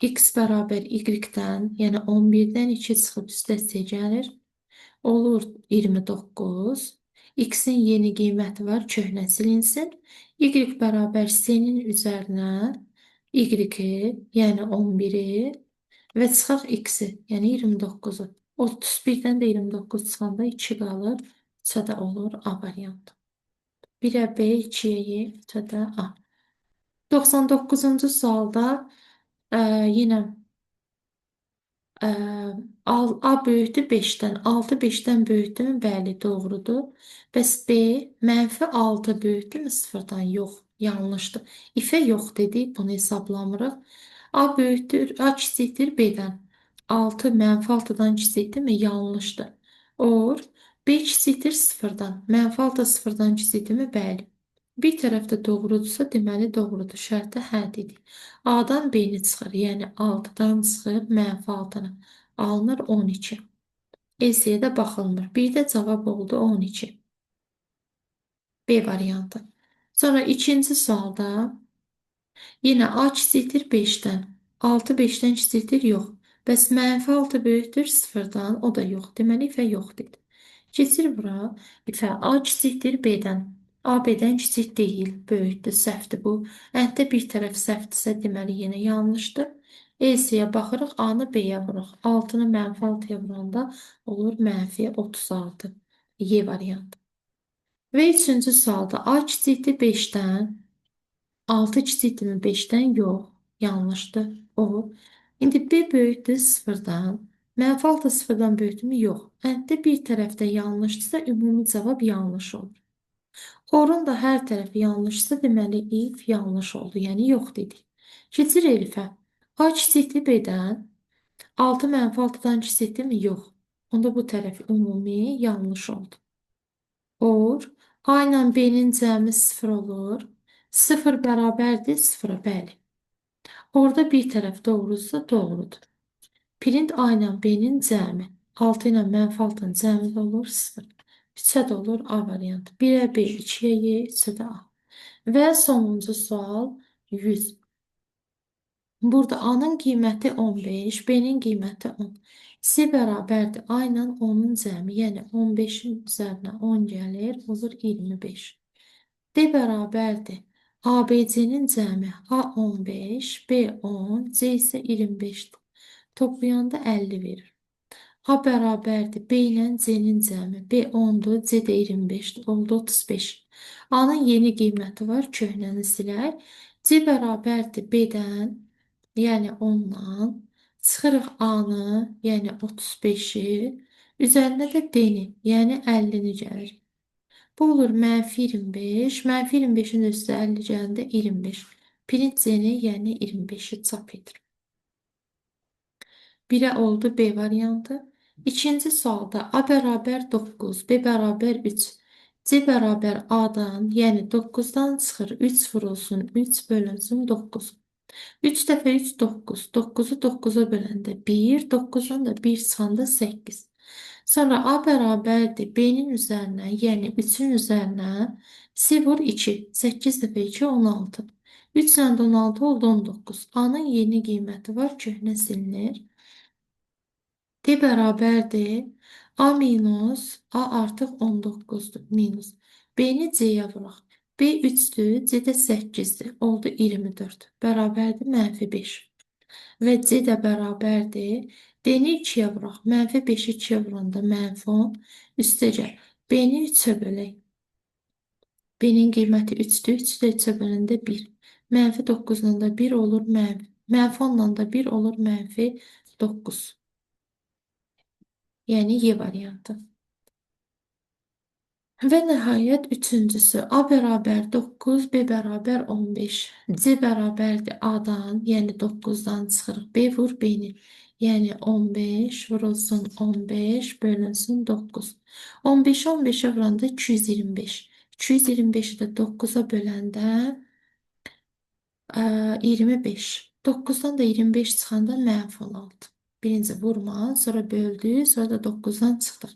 X bərabər Y-dən, yəni 11-dən 2 çıxıb üstə C gəlir. Olur 29. X-in yeni qiyməti var, köhnə silinsin. Y bərabər C-nin üzərinə Y-i, yəni 11-i və çıxaq X-i, yəni 29-u. 31-dən də 29 çıxanda 2 qalır. 3-ə də olur A variantı. 1'ə B, 2'yə Y, 3'ə də A. 99-cu sualda yenə ə, A böyükdür 5-dən. 6 5-dən böyükdürmü? Bəli, doğrudur. Bəs B -6 böyükdürmü 0-dan? Yox, yanlışdır. İfə yox dedik, bunu hesablamırıq. A böyükdür, A kiçikdir B-dən. 6 -6-dan kiçikdirmi? Yanlışdır. Or, B kiçikdir 0-dan. -6 0-dan kiçikdirmi? Bəli. Bir tərəfdə doğrudursa, deməli doğrudur. Şərtdə hə dedik. A-dan B-ni çıxır, yəni 6-dan çıxır, -6-nı. Alınır 12. EC-yə də baxılmır. Bir də cavab oldu 12. B variantı. Sonra ikinci sualda yine A kiçikdir 5-dən. 6 5-dən kiçikdir, yox. Bəs -6 böyükdür 0-dan, o da yox. Deməli ifə yox dedi. Keçir bura. İfə A kiçikdir B-dən. A B-dən kiçik deyil, böyükdür, səhvdir bu. Ənddə bir tərəf səhvdirsə, deməli yenə yanlışdır. EC-yə baxırıq, A-nı B-yə vururuq. 6-nı -6-ya vuranda olur -36. Y variantı. Və üçüncü sualda A kiçikdir 5-dən. 6 kiçikdirmi 5-dən? Yox, yanlışdır. O. İndi B böyükdür 0-dan. -6 0-dan böyükdürmü? Yox. Ənddə bir tərəfdə yanlışdırsa, ümumi cavab yanlış olur. Orun da hər tərəfi yanlışsa, deməli if yanlış oldu. Yəni yox dedik. Keçir elifə. A kiçikdir B-dən. 6 -6-dan kiçikdirmi? Yox. Onda bu tərəf ümumi yanlış oldu. Or. A ilə B-nin cəmi 0 olur. 0 bərabərdir 0-a, bəli. Orada bir tərəf doğrudursa doğrudur. Print A ilə B-nin cəmi. 6 ilə mənfi 6-nın cəmi də olur 0. 3-ə də olur A variantı. 1-ə B, 2-yə Y, 3-ə də A. Və sonuncu sual 100. Burada A-nın qiyməti 15, B-nin qiyməti 10. C bərabərdir A ilə 10-un cəmi, yəni 15-in üzərinə 10 gəlir, olur 25. D bərabərdir ABC-nin cəmi A 15, B 10, C isə 25-dir. Toplayanda 50 verir. A bərabərdir B ilə C-nin cəmi. B 10-dur, C də 25-dir. Oldu 35. A-nın yeni qiyməti var, köhnəni silək. C bərabərdir B-dən, yəni 10-dan. Çıxırıq A-nı, yəni 35-i. Üzərinə də D-ni, yəni 50-ni gəlir. Bu olur -25. -25-in üstə 50 gələndə 25. Print C-ni, yəni 25-i çap edir. 1'ə oldu B variantı. İkinci sualda A bərabər 9, B bərabər 3. C bərabər A-dan, yəni 9-dan çıxır. 3 vurulsun, 3 bölünsün 9. 3 dəfə 3 9. 9-u 9-a böləndə 1, 9-dan da 1 çıxanda 8. Sonra A bərabərdir B-nin üzərinə, yəni 3-ün üzərinə C vur 2. 8 dəfə 2 16. 3 ilə də 16 oldu 19. A-nın yeni qiyməti var, köhnə silinir. D bərabərdir. A minus A artıq 19-dur. Minus. B-ni C-yə vuraq. B 3-dür, C də 8-dir. Oldu 24. Bərabərdir -5. Və C də bərabərdir. D-ni 2-yə vuraq. -5-i 2-yə vuranda -10. Üstə gəl. B-ni 3-ə bölək. B-nin qiyməti 3-dür. 3 də 3-ə böləndə 1. -9 ilə də 1 olur -10 ilə də 1 olur -9. Yəni Y variantı. Və nəhayət üçüncüsü A bərabər 9, B bərabər 15. C bərabərdir A-dan, yəni 9-dan çıxırıq. B vur B-ni. Yəni 15 vurulsun 15 bölünsün 9. 15-i 15-ə vuranda 225. 225-i də 9-a böləndə 25. 9-dan da 25 çıxanda -16. Birinci vurma, sonra böldü, sonra da 9-dan çıxdıq.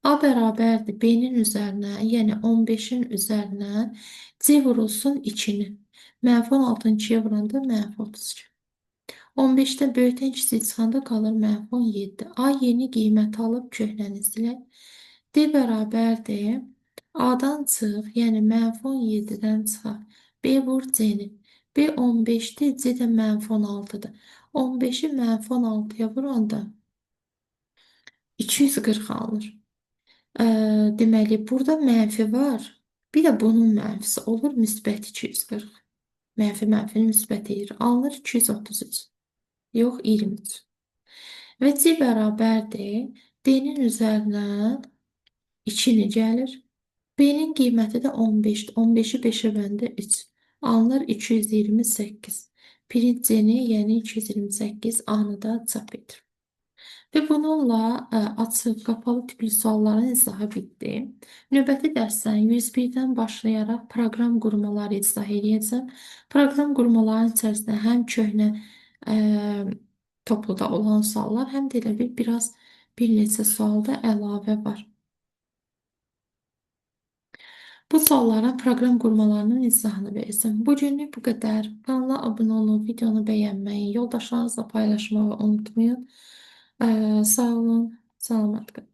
A bərabərdir B-nin üzərinə, yəni 15-in üzərinə C vurulsun 2-ni. -16-nı 2-yə vuranda -32. 15-dən böyükdən kiçik çıxanda qalır -17. A yeni qiymət alıb köhnəni silək. D bərabərdir. A-dan çıx, yəni -17-dən çıxaq. B vur C-ni. B 15-dir, C də -16-dır. 15-i -16-ya vuranda 240 alınır. Deməli, burada mənfi var. Bir də bunun mənfisi olur müsbət 240. Mənfi mənfini müsbət edir. Alınır 233. Yox, 23. Və C bərabərdir. D-nin üzərinə 2-ni gəlir. B-nin qiyməti də 15-dir. 15-i 5-ə böləndə 3. Alınır 228. Print C-ni, yəni 228 A-nı da çap edir. Və bununla açıq, qapalı tipli sualların izahı bitdi. Növbəti dərsdən 101-dən başlayaraq proqram qurmaları izah edəcəm. Proqram qurmaların içərisində həm köhnə ə, topluda olan suallar, həm də elə bir neçə sualda əlavə var. Bu sualların proqram qurmalarının izahını verəcəm. Bugünlük bu qədər. Kanala abunə olun, videonu bəyənməyi, yoldaşlarınızla paylaşmağı unutmayın. Sağ olun, salamat qalın.